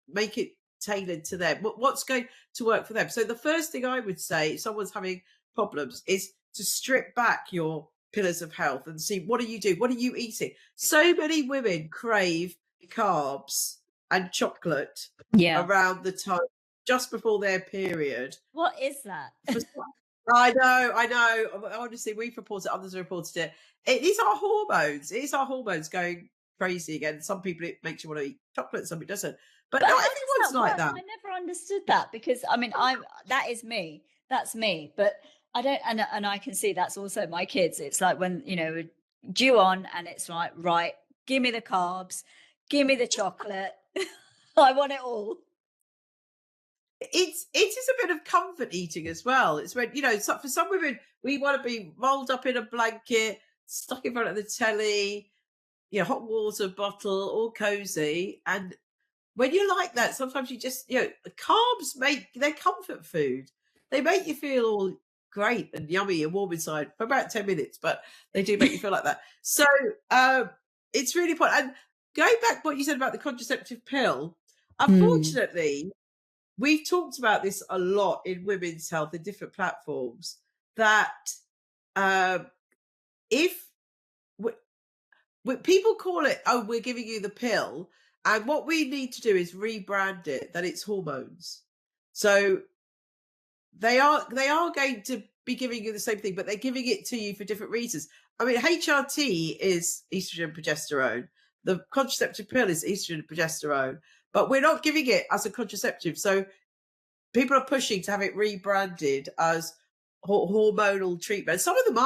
make it tailored to them. What's going to work for them? So the first thing I would say, if someone's having problems, is to strip back your pillars of health and see, what do you do? What are you eating? So many women crave carbs and chocolate around the time just before their period. What is that? I know. Honestly, we've reported it, others have reported it. It is our hormones. It is our hormones going crazy again. Some people, it makes you want to eat chocolate, some it doesn't. But not everyone's like that. I never understood that, because I mean, that is me. That's me. But I don't, and I can see that's also my kids. It's like when, due on, and it's like, right, give me the carbs, give me the chocolate. I want it all. It is a bit of comfort eating as well. It's when, for some women, we want to be rolled up in a blanket, stuck in front of the telly, hot water bottle, all cozy. And when you're like that, sometimes you just, the carbs they're comfort food. They make you feel all great and yummy and warm inside for about 10 minutes, but they do make you feel like that. So it's really important. And going back to what you said about the contraceptive pill, unfortunately, we've talked about this a lot in women's health in different platforms, that if people call it, oh, we're giving you the pill, and what we need to do is rebrand it that it's hormones. So they are going to be giving you the same thing, but they're giving it to you for different reasons. I mean, HRT is estrogen and progesterone. The contraceptive pill is estrogen and progesterone, but we're not giving it as a contraceptive. So people are pushing to have it rebranded as hormonal treatment. Some of them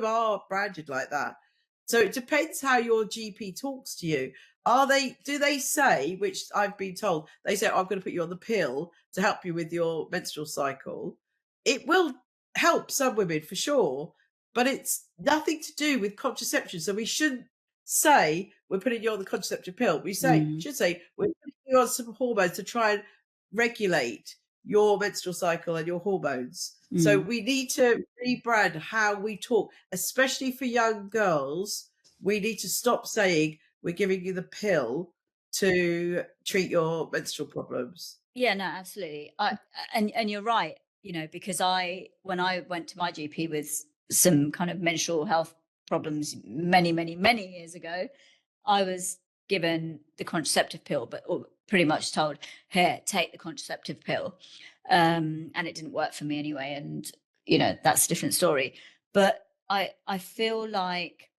are branded like that. So it depends how your GP talks to you. Do they say, which I've been told, they say, I'm going to put you on the pill to help you with your menstrual cycle. It will help some women for sure, but it's nothing to do with contraception. So we shouldn't say we're putting you on the contraceptive pill. We should say we're putting you on some hormones to try and regulate your menstrual cycle and your hormones. So we need to rebrand how we talk, especially for young girls. We need to stop saying we're giving you the pill to treat your menstrual problems. Yeah, no, absolutely. And you're right, because when I went to my GP with some kind of menstrual health problems many, many, many years ago, I was given the contraceptive pill, or pretty much told, here, take the contraceptive pill. And it didn't work for me anyway. And, that's a different story. But I feel like,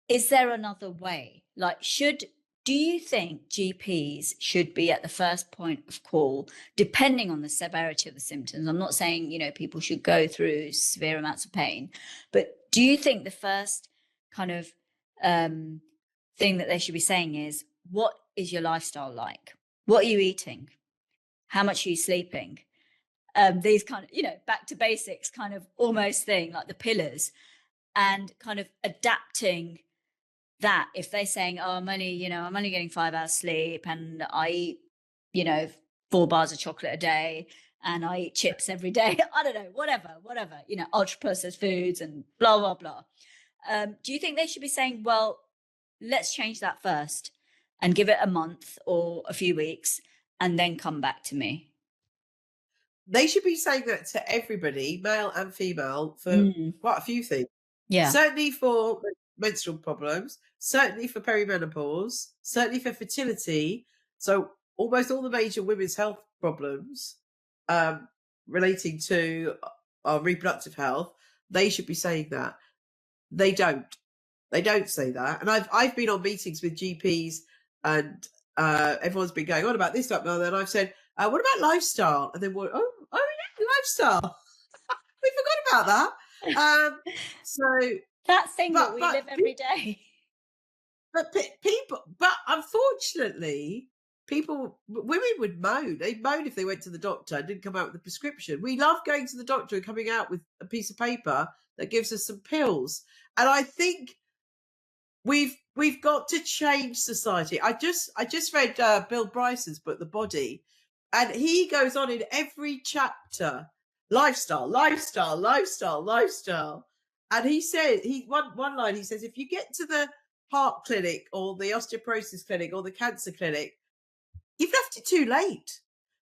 is there another way? Like, do you think GPs should be at the first point of call, depending on the severity of the symptoms? I'm not saying, people should go through severe amounts of pain, but do you think the first kind of thing that they should be saying is, what is your lifestyle like? What are you eating? How much are you sleeping? These kind of, back to basics kind of almost thing, like the pillars, and kind of adapting that. If they're saying, oh, I'm only getting 5 hours sleep, and I eat, 4 bars of chocolate a day, and I eat chips every day. I don't know, whatever, ultra processed foods and blah, blah, blah. Do you think they should be saying, well, let's change that first and give it a month or a few weeks and then come back to me? They should be saying that to everybody, male and female, for quite a few things. Yeah. Certainly for menstrual problems, certainly for perimenopause, certainly for fertility. So almost all the major women's health problems relating to our reproductive health, they should be saying that. They don't. They don't say that. And I've been on meetings with GPs, and everyone's been going on about this, that, and the other. And I've said, What about lifestyle? And then oh yeah, lifestyle. We forgot about that. So, That thing that we but live every day. people, but unfortunately, women would moan. They'd moan if they went to the doctor and didn't come out with a prescription. We love going to the doctor and coming out with a piece of paper that gives us some pills. And I think we've got to change society. I just read Bill Bryson's book, The Body, and he goes on in every chapter, lifestyle, lifestyle, lifestyle, lifestyle. And he said, one line, he says, if you get to the heart clinic or the osteoporosis clinic or the cancer clinic, you've left it too late.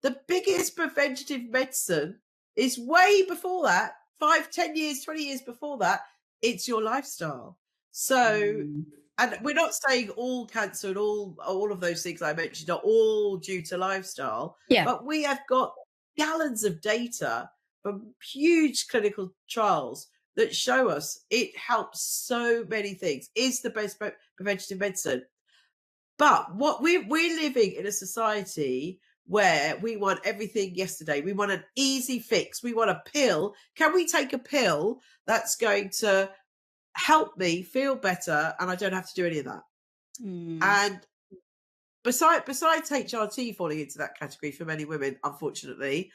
The biggest preventative medicine is way before that, 5, 10 years, 20 years before that. It's your lifestyle. So, and we're not saying all cancer and all of those things I mentioned are all due to lifestyle, but we have got gallons of data from huge clinical trials that show us it helps so many things, is the best preventative medicine. But what we're living in a society where we want everything yesterday. We want an easy fix. We want a pill. Can we take a pill that's going to help me feel better and I don't have to do any of that? And besides HRT falling into that category for many women, unfortunately,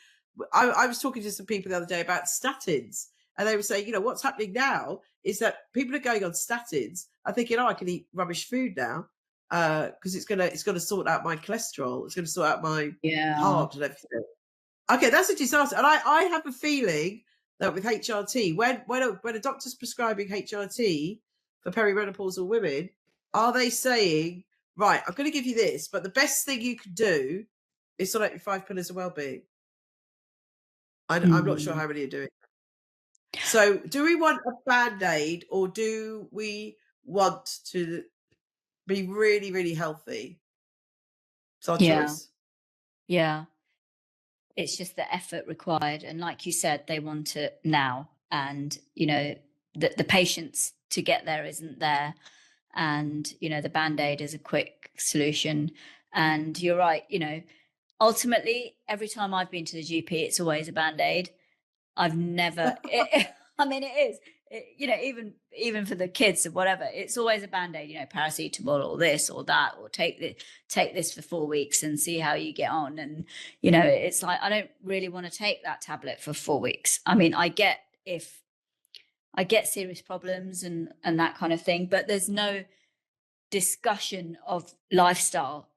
I was talking to some people the other day about statins, and they were saying, what's happening now is that people are going on statins. I'm thinking, I can eat rubbish food now because it's gonna sort out my cholesterol. It's gonna sort out my heart and everything. Okay, that's a disaster. And I have a feeling that with HRT, when a doctor's prescribing HRT for perimenopausal women, are they saying, right, I'm going to give you this, but the best thing you can do is sort out your 5 pillars of well-being? I'm not sure how many are doing that. So do we want a Band-Aid, or do we want to be really, really healthy? It's our choice. Yeah. It's just the effort required. And like you said, they want it now. And, the patience to get there isn't there. And, the Band-Aid is a quick solution. And you're right, ultimately, every time I've been to the GP, it's always a Band-Aid. I've never, I mean, it is, even for the kids or whatever, it's always a Band-Aid, paracetamol or this or that, or take this for 4 weeks and see how you get on. And, it's like, I don't really want to take that tablet for 4 weeks. I mean, I get serious problems and that kind of thing, but there's no discussion of lifestyle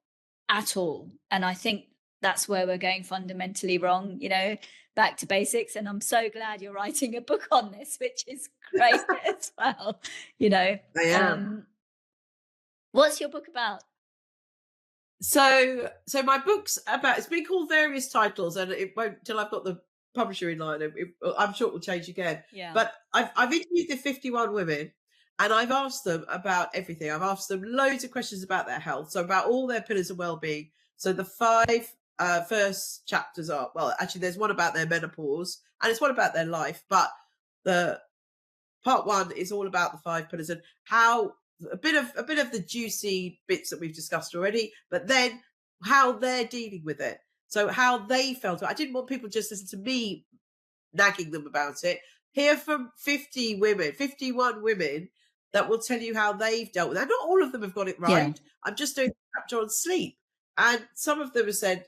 at all. And I think that's where we're going fundamentally wrong, back to basics. And I'm so glad you're writing a book on this, which is great as well. I am. What's your book about? So my book's about, it's been called various titles, and it won't till I've got the publisher in line. I'm sure it will change again. Yeah. But I've interviewed the 51 women, and I've asked them about everything. I've asked them loads of questions about their health, so about all their pillars of well-being. So the 5 first chapters are, well, actually there's one about their menopause and it's one about their life, but the part 1 is all about the 5 pillars and how a bit of the juicy bits that we've discussed already, but then how they're dealing with it. So how they felt. I didn't want people just listen to me nagging them about it. Hear from 51 women that will tell you how they've dealt with it. Not all of them have got it right. Yeah. I'm just doing a chapter on sleep. And some of them have said,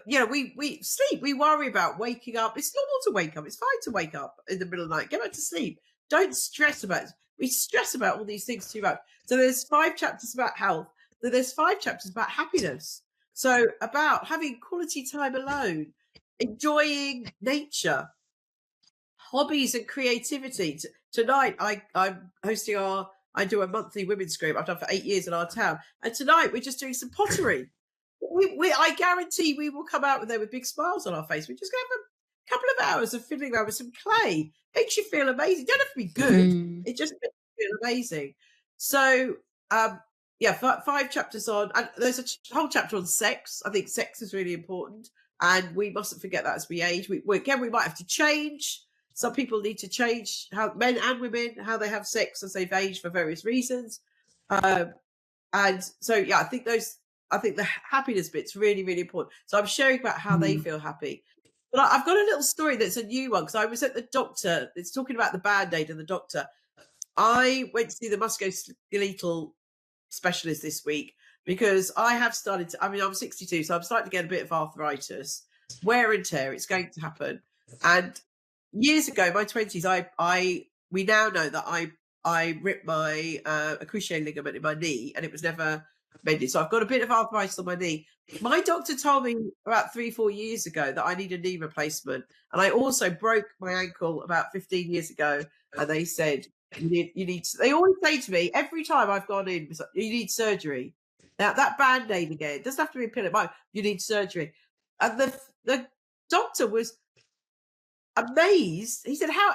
we sleep. We worry about waking up. It's normal to wake up. It's fine to wake up in the middle of the night. Get back to sleep. Don't stress about it. We stress about all these things too much. So there's 5 chapters about health. There's 5 chapters about happiness. So about having quality time alone, enjoying nature, hobbies and creativity. Tonight, I'm hosting I do a monthly women's group I've done for 8 years in our town. And tonight we're just doing some pottery. I guarantee we will come out there with big smiles on our face. We're just going to have a couple of hours of fiddling around with some clay. Makes you feel amazing. Don't have to be good. It just makes you feel amazing. So, 5 chapters on, and there's a whole chapter on sex. I think sex is really important, and we mustn't forget that as we age. We might have to change. Some people need to change how men and women, how they have sex as they've aged for various reasons. And so, I think those I think the happiness bit's really, really important. So I'm sharing about how they feel happy. But I've got a little story that's a new one because I was at the doctor. It's talking about the Band-Aid and the doctor. I went to see the musculoskeletal specialist this week because I have started to, I mean, I'm 62, so I'm starting to get a bit of arthritis, wear and tear. It's going to happen. And years ago, my 20s, we now know that I ripped my a cruciate ligament in my knee and it was never mended. So I've got a bit of arthritis on my knee. My doctor told me about 3-4 years ago that I need a knee replacement. And I also broke my ankle about 15 years ago. And they said, they always say to me every time I've gone in, you need surgery. Now that Band-Aid again, it doesn't have to be a pill at mine, you need surgery. And the doctor was amazed. He said, how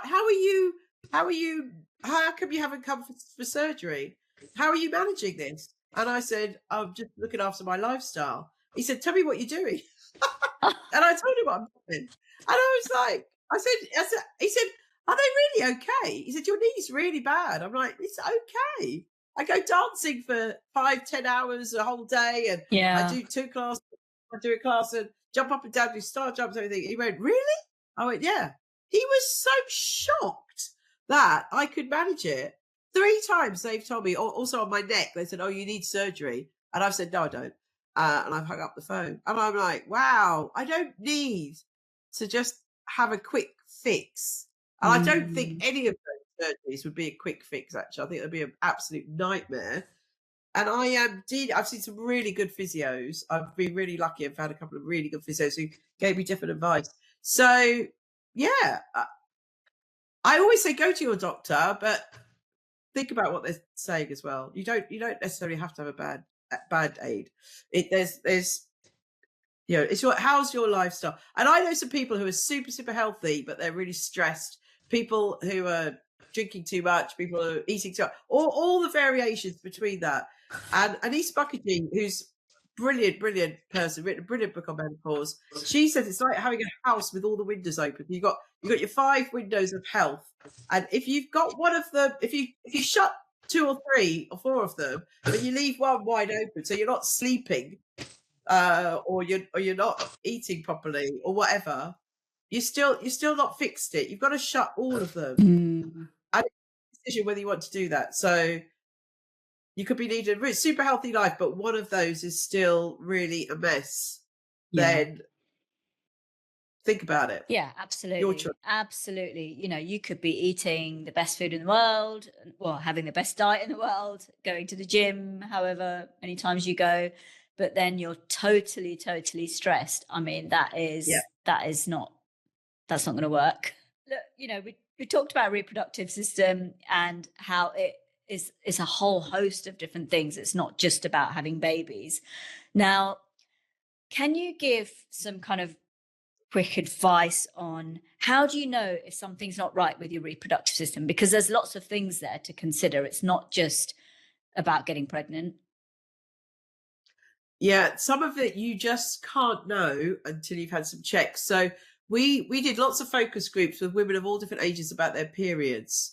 come you haven't come for surgery? How are you managing this? And I said, I'm just looking after my lifestyle. He said, tell me what you're doing. And I told him what I'm doing. And I was like, he said, are they really okay? He said, your knee's really bad. I'm like, it's okay. I go dancing for 5-10 hours a whole day. And I do 2 classes. I do a class and jump up and down, do star jumps, everything. He went, really? I went, yeah. He was so shocked that I could manage it. 3 times they've told me, also on my neck, they said, oh, you need surgery. And I've said, no, I don't. And I've hung up the phone. And I'm like, wow, I don't need to just have a quick fix. And I don't think any of those surgeries would be a quick fix, actually. I think it'd be an absolute nightmare. And I've seen some really good physios. I've been really lucky. I've had a couple of really good physios who gave me different advice. So, yeah, I always say go to your doctor, but think about what they're saying as well. You don't necessarily have to have a Band-Aid. There's it's how's your lifestyle? And I know some people who are super, super healthy, but they're really stressed. People who are drinking too much, people who are eating too much, all the variations between that. And Anise Buckerty, who's brilliant person, written a brilliant book on menopause. She says it's like having a house with all the windows open. You got your 5 windows of health, and if you've got one of them, if you shut 2 or 3 or 4 of them, but you leave one wide open, so you're not sleeping, or you're not eating properly, or whatever, you're still not fixed it. You've got to shut all of them, and it's a decision whether you want to do that. So you could be leading a super healthy life, but one of those is still really a mess. Then think about it. Yeah, absolutely. Absolutely. You could be eating the best food in the world, well, having the best diet in the world, going to the gym, however many times you go, but then you're totally, totally stressed. I mean, that's not going to work. Look, we talked about reproductive system and how it is a whole host of different things. It's not just about having babies. Now, can you give some kind of quick advice on how do you know if something's not right with your reproductive system? Because there's lots of things there to consider. It's not just about getting pregnant. Yeah, some of it you just can't know until you've had some checks. So we did lots of focus groups with women of all different ages about their periods,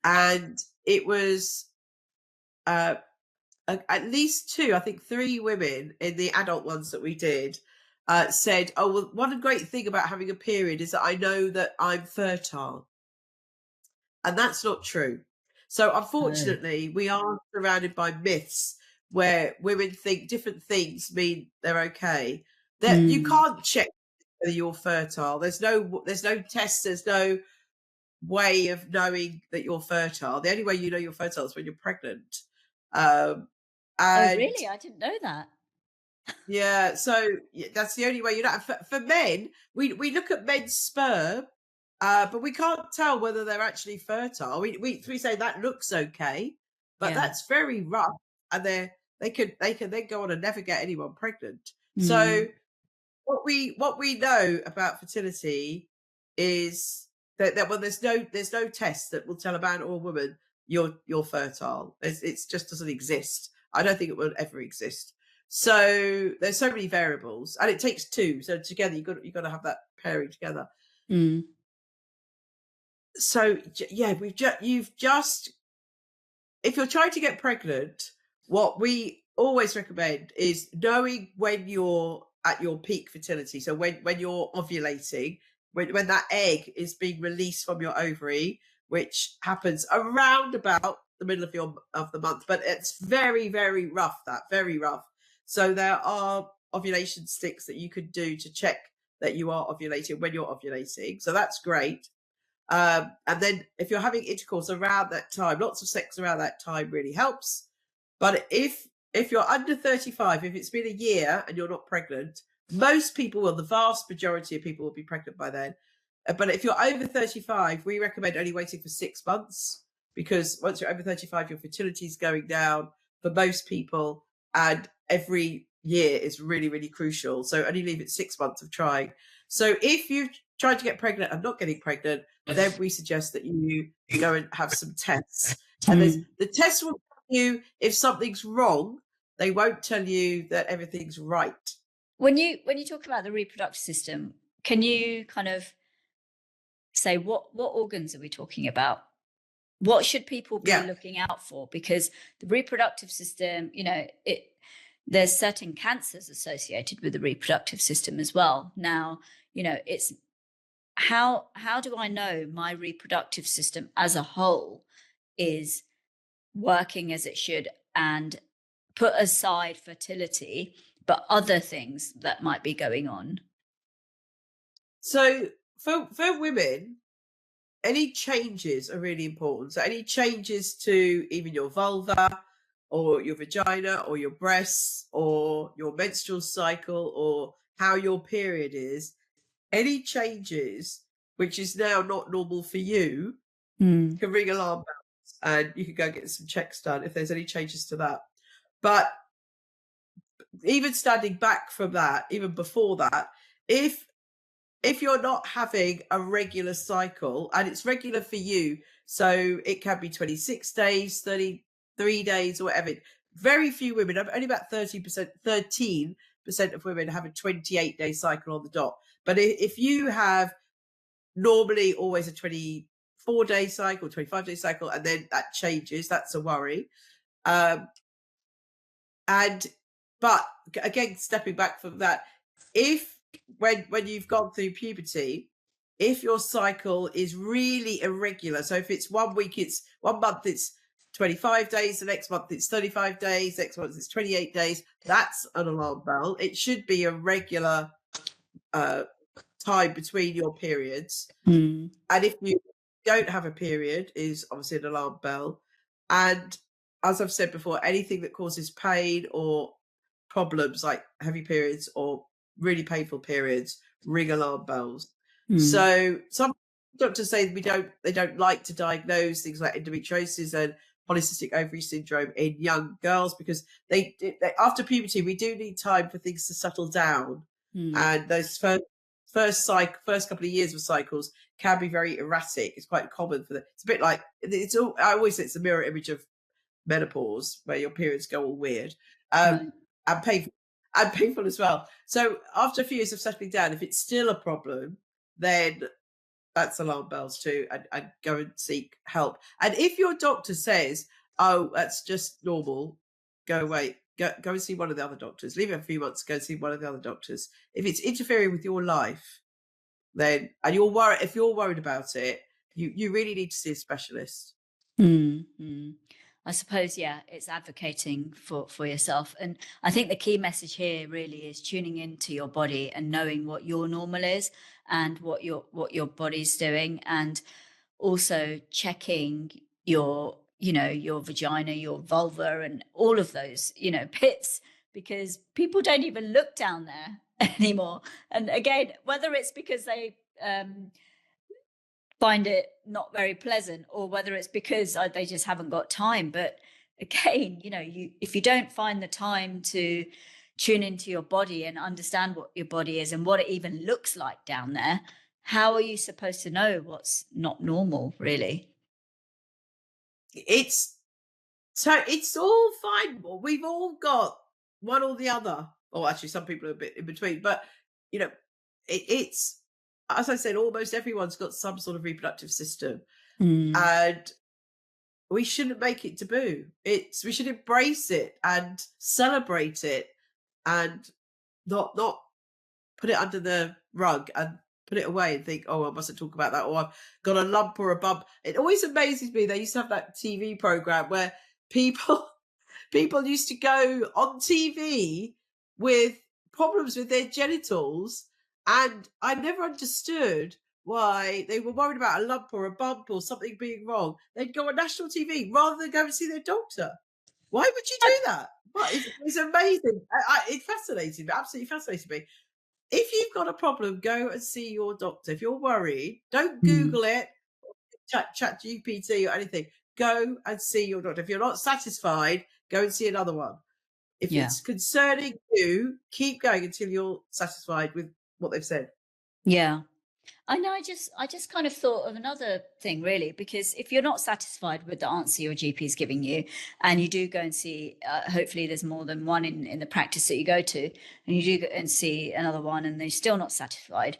and it was at least 2, I think 3 women in the adult ones that we did said, oh, well, one great thing about having a period is that I know that I'm fertile. And that's not true. So unfortunately, we are surrounded by myths where women think different things mean they're okay. That you can't check whether you're fertile. There's no tests, there's no way of knowing that you're fertile. The only way you know you're fertile is when you're pregnant. Oh, really? I didn't know that. Yeah, so that's the only way you know. For men, we look at men's sperm, but we can't tell whether they're actually fertile. We say that looks okay, but that's very rough, and they can then go on and never get anyone pregnant. So what we know about fertility is that well, there's no test that will tell a man or a woman you're fertile. It just doesn't exist. I don't think it will ever exist. So there's so many variables, and it takes 2. So together you've got to have that pairing together. So yeah, if you're trying to get pregnant, what we always recommend is knowing when you're at your peak fertility. So when you're ovulating, when that egg is being released from your ovary, which happens around about the middle of the month, but it's very, very rough, very rough. So there are ovulation sticks that you could do to check that you are ovulating when you're ovulating. So that's great. And then if you're having intercourse around that time, lots of sex around that time really helps. But if you're under 35, if it's been a year and you're not pregnant, most people will, the vast majority of people will be pregnant by then. But if you're over 35, we recommend only waiting for 6 months, because once you're over 35, your fertility is going down for most people, and every year is really, really crucial. So only leave it 6 months of trying. So if you've tried to get pregnant and not getting pregnant, then we suggest that you go and have some tests. And the tests will tell you if something's wrong. They won't tell you that everything's right. When you talk about the reproductive system, can you kind of say what organs are we talking about? What should people be looking out for? Because the reproductive system, there's certain cancers associated with the reproductive system as well. Now, it's how do I know my reproductive system as a whole is working as it should, and put aside fertility, but other things that might be going on? So for women, any changes are really important. So any changes to even your vulva or your vagina or your breasts or your menstrual cycle or how your period is, any changes which is now not normal for you can ring alarm bells, and you can go get some checks done if there's any changes to that. But even standing back from that, even before that, if you're not having a regular cycle, and it's regular for you, so it can be 26 days, 33 days, or whatever. Very few women, only about 13% of women have a 28-day cycle on the dot. But if you have normally always a 24-day cycle, 25-day cycle, and then that changes, that's a worry. But again, stepping back from that, if when you've gone through puberty, if your cycle is really irregular, so if it's 1 week, it's 1 month, it's 25 days, the next month it's 35 days, next month it's 28 days, that's an alarm bell. It should be a regular time between your periods. And if you don't have a period, is obviously an alarm bell. And as I've said before, anything that causes pain or problems like heavy periods or really painful periods ring alarm bells. So some doctors say they don't like to diagnose things like endometriosis and polycystic ovary syndrome in young girls, because they after puberty we do need time for things to settle down, and those first couple of years of cycles can be very erratic. It's quite common for them. It's a bit like I always say it's a mirror image of menopause, where your periods go all weird, and painful as well. So after a few years of settling down, if it's still a problem, then that's alarm bells too, and go and seek help. And if your doctor says, oh, that's just normal, go away. Go and see one of the other doctors. Leave it a few months, go and see one of the other doctors. If it's interfering with your life, then, and you're worried, if you're worried about it, you really need to see a specialist. I suppose, it's advocating for yourself. And I think the key message here really is tuning into your body and knowing what your normal is and what your body's doing, and also checking your vagina, your vulva, and all of those, pits, because people don't even look down there anymore. And again, whether it's because they find it not very pleasant, or whether it's because they just haven't got time. But again, if you don't find the time to tune into your body and understand what your body is and what it even looks like down there, how are you supposed to know what's not normal, really? It's all fine. We've all got one or the other, or actually some people are a bit in between, but it's, as I said, almost everyone's got some sort of reproductive system. And we shouldn't make it taboo. We should embrace it and celebrate it, and not put it under the rug and put it away and think, oh, I mustn't talk about that, or I've got a lump or a bump. It always amazes me. They used to have that TV program where people people used to go on TV with problems with their genitals, and I never understood why they were worried about a lump or a bump or something being wrong. They'd go on national TV rather than go and see their doctor. Why would you do that? But it's amazing. It fascinated me, absolutely fascinated me. If you've got a problem, go and see your doctor. If you're worried, don't Mm, Google it, chat GPT or anything. Go and see your doctor. If you're not satisfied, go and see another one. If yeah. it's concerning you, keep going until you're satisfied with what they've said. Yeah. I know. I just kind of thought of another thing, really, because if you're not satisfied with the answer your GP is giving you, and you do go and see, hopefully there's more than one in the practice that you go to, and you do go and see another one, and they're still not satisfied,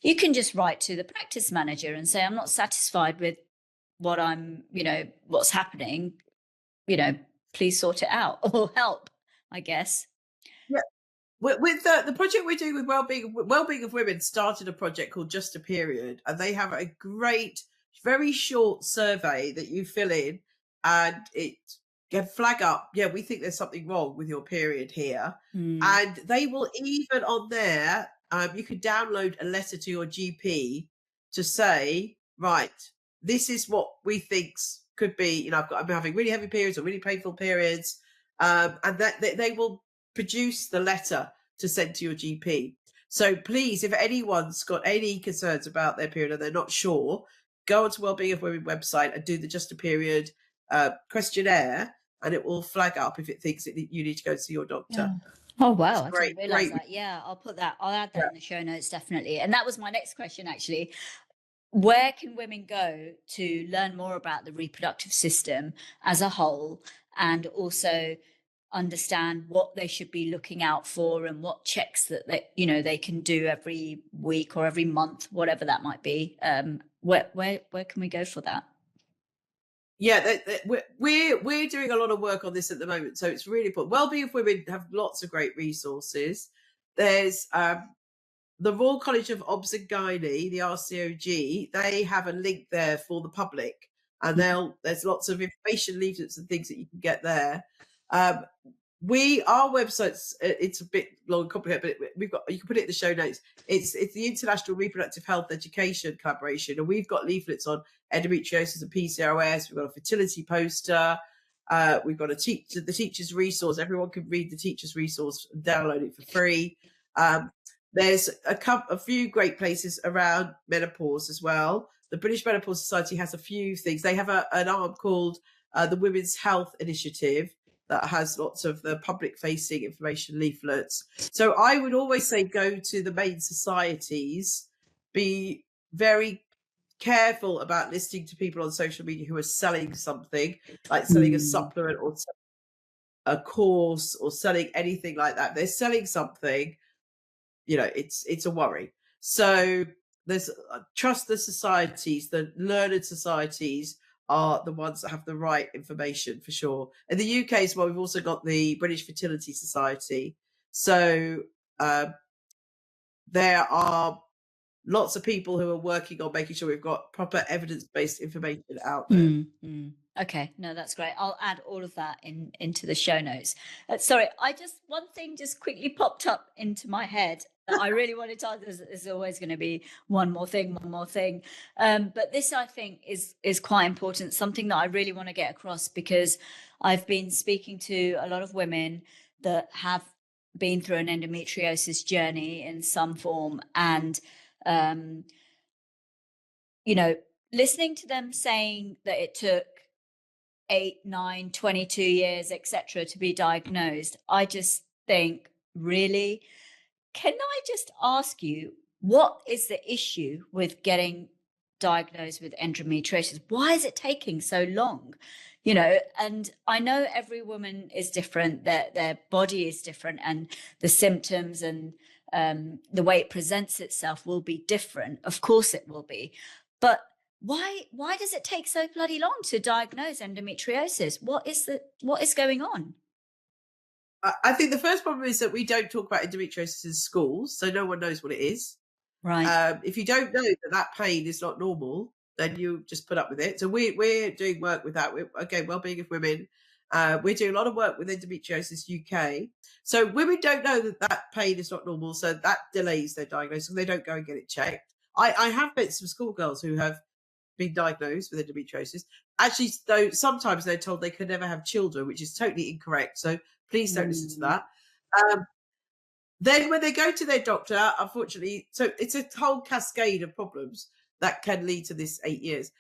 you can just write to the practice manager and say, I'm not satisfied with what's happening. Please sort it out or help, I guess. With the project we're doing with Wellbeing of Women started a project called Just a Period, and they have a great, very short survey that you fill in, and it can flag up, yeah, we think there's something wrong with your period here. Mm, And they will even on there, you can download a letter to your GP to say, right, this is what we think's could be, I'm having really heavy periods or really painful periods. And that they will produce the letter to send to your GP. So please, if anyone's got any concerns about their period and they're not sure, go onto Wellbeing of Women website and do the Just a Period questionnaire, and it will flag up if it thinks that you need to go see your doctor. yeah. Oh It's wow, I great, didn't realize great. that. Yeah, I'll add that Yeah. in the show notes, definitely. And that was my next question, actually. Where can women go to learn more about the reproductive system as a whole, and also understand what they should be looking out for and what checks that they can do every week or every month, whatever that might be? Where can we go for that? Yeah, we're doing a lot of work on this at the moment, so it's really important. Wellbeing of Women have lots of great resources. There's the Royal College of Obs and Gynae, the RCOG. They have a link there for the public, and there's lots of information leaflets and things that you can get there. Um, our website's it's a bit long and complicated, but you can put it in the show notes. It's the International Reproductive Health Education Collaboration, and we've got leaflets on endometriosis and PCOS. We've got a fertility poster. We've got the teacher's resource. Everyone can read the teacher's resource and download it for free. There's a few great places around menopause as well. The British Menopause Society has a few things. They have an arm called the Women's Health Initiative that has lots of the public-facing information leaflets. So I would always say go to the main societies. Be very careful about listening to people on social media who are selling something, like selling a Mm, supplement or a course or selling anything like that. They're selling something, it's a worry. So there's trust the societies, the learned societies are the ones that have the right information for sure. In the UK as well, we've also got the British Fertility Society. So there are lots of people who are working on making sure we've got proper evidence-based information out there. Okay, no, that's great. I'll add all of that into the show notes. Sorry, one thing just quickly popped up into my head that I really wanted to add. There's always going to be one more thing. But this, I think, is quite important. Something that I really want to get across, because I've been speaking to a lot of women that have been through an endometriosis journey in some form, and um, listening to them saying that it took 8, 9, 22 years, etc., to be diagnosed, I just think, really, can I just ask you, what is the issue with getting diagnosed with endometriosis? Why is it taking so long? And I know every woman is different, their body is different, and the symptoms and the way it presents itself will be different. Of course it will be. But why does it take so bloody long to diagnose endometriosis? What is going on? I think the first problem is that we don't talk about endometriosis in schools, so no one knows what it is. Right. If you don't know that pain is not normal, then you just put up with it. So we're doing work with that. Again, Wellbeing of Women. We're doing a lot of work with Endometriosis UK. So women don't know that pain is not normal, so that delays their diagnosis. They don't go and get it checked. I have met some schoolgirls who have been diagnosed with endometriosis. Actually, though, sometimes they're told they can never have children, which is totally incorrect. So please don't listen to that. Then when they go to their doctor, unfortunately, so it's a whole cascade of problems that can lead to this 8 years.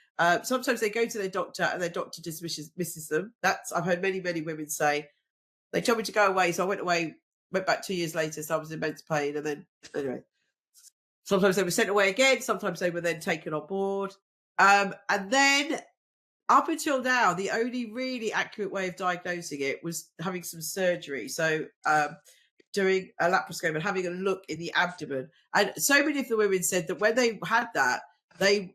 Sometimes they go to their doctor and their doctor dismisses them. I've heard many, many women say, they told me to go away. So I went away, went back 2 years later. So I was in immense pain. And then anyway, sometimes they were sent away again. Sometimes they were then taken on board. And then up until now, the only really accurate way of diagnosing it was having some surgery. So doing a laparoscope and having a look in the abdomen. And so many of the women said that when they had that, the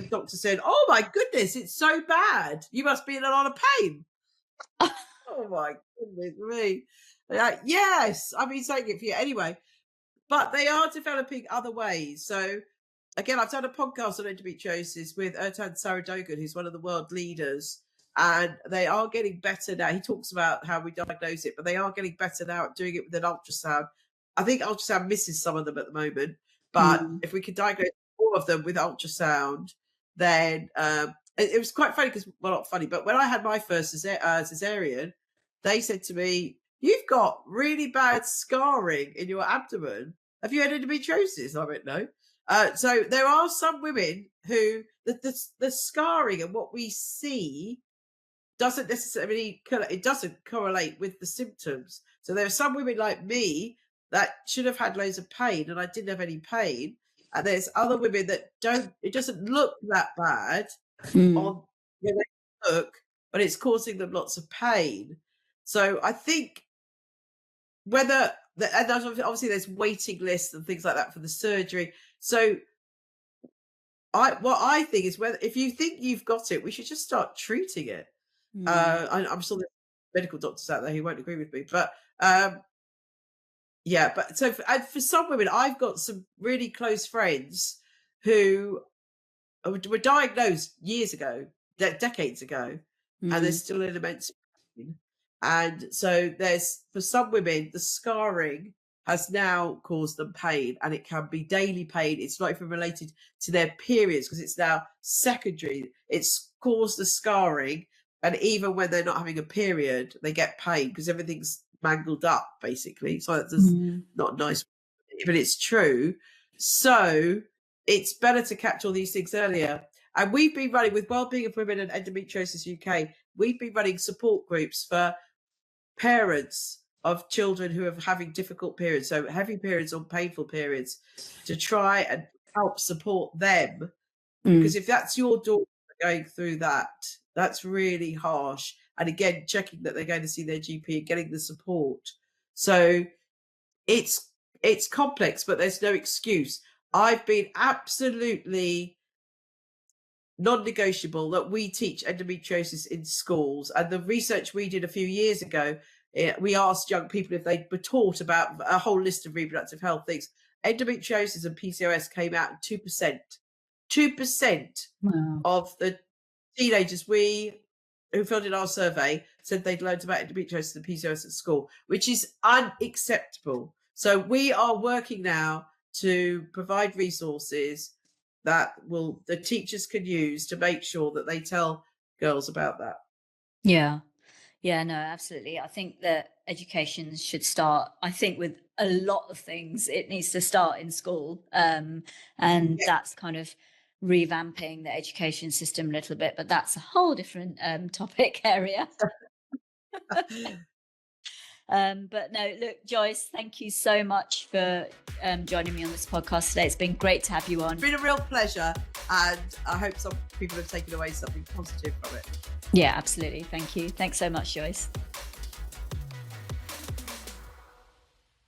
doctor said, "Oh my goodness, it's so bad. You must be in a lot of pain." Oh my goodness me. Yes, I've been saying it for you anyway. But they are developing other ways. So again, I've done a podcast on endometriosis with Ertan Saradogan, who's one of the world leaders, and they are getting better now. He talks about how we diagnose it, but they are getting better now at doing it with an ultrasound. I think ultrasound misses some of them at the moment, but if we could diagnose all of them with ultrasound, then it was quite funny because, well, not funny, but when I had my first cesarean, they said to me, "You've got really bad scarring in your abdomen. Have you had endometriosis?" I went, "No." So there are some women who the scarring and what we see doesn't necessarily correlate with the symptoms. So there are some women like me that should have had loads of pain and I didn't have any pain. And there's other women that it doesn't look that bad on when they look, but it's causing them lots of pain. So I think and obviously there's waiting lists and things like that for the surgery. So what I think is, if you think you've got it, we should just start treating it. I'm sure there's medical doctors out there who won't agree with me, but yeah. But so for some women, I've got some really close friends who were diagnosed years ago, decades ago, and they're still in immense pain. And so for some women, the scarring has now caused them pain, and it can be daily pain. It's not even related to their periods because it's now secondary. It's caused the scarring. And even when they're not having a period, they get pain because everything's mangled up, basically. So that's not nice, but it's true. So it's better to catch all these things earlier. And we've been running with Wellbeing of Women and Endometriosis UK. We've been running support groups for parents of children who are having difficult periods, so heavy periods or painful periods, to try and help support them. Because if that's your daughter going through that, that's really harsh. And again, checking that they're going to see their GP and getting the support. So it's complex, but there's no excuse. I've been absolutely non-negotiable that we teach endometriosis in schools. And the research we did a few years ago, we asked young people if they were taught about a whole list of reproductive health things. Endometriosis and PCOS came out 2%. 2% of the teenagers who filled in our survey said they'd learned about endometriosis and PCOS at school, which is unacceptable. So we are working now to provide resources that the teachers can use to make sure that they tell girls about that. Yeah, no, absolutely. I think that education should start, I think, with a lot of things. It needs to start in school. And that's kind of revamping the education system a little bit, but that's a whole different topic area. But no, look, Joyce, thank you so much for joining me on this podcast today. It's been great to have you on. It's been a real pleasure, and I hope some people have taken away something positive from it. Yeah, absolutely. Thank you. Thanks so much, Joyce.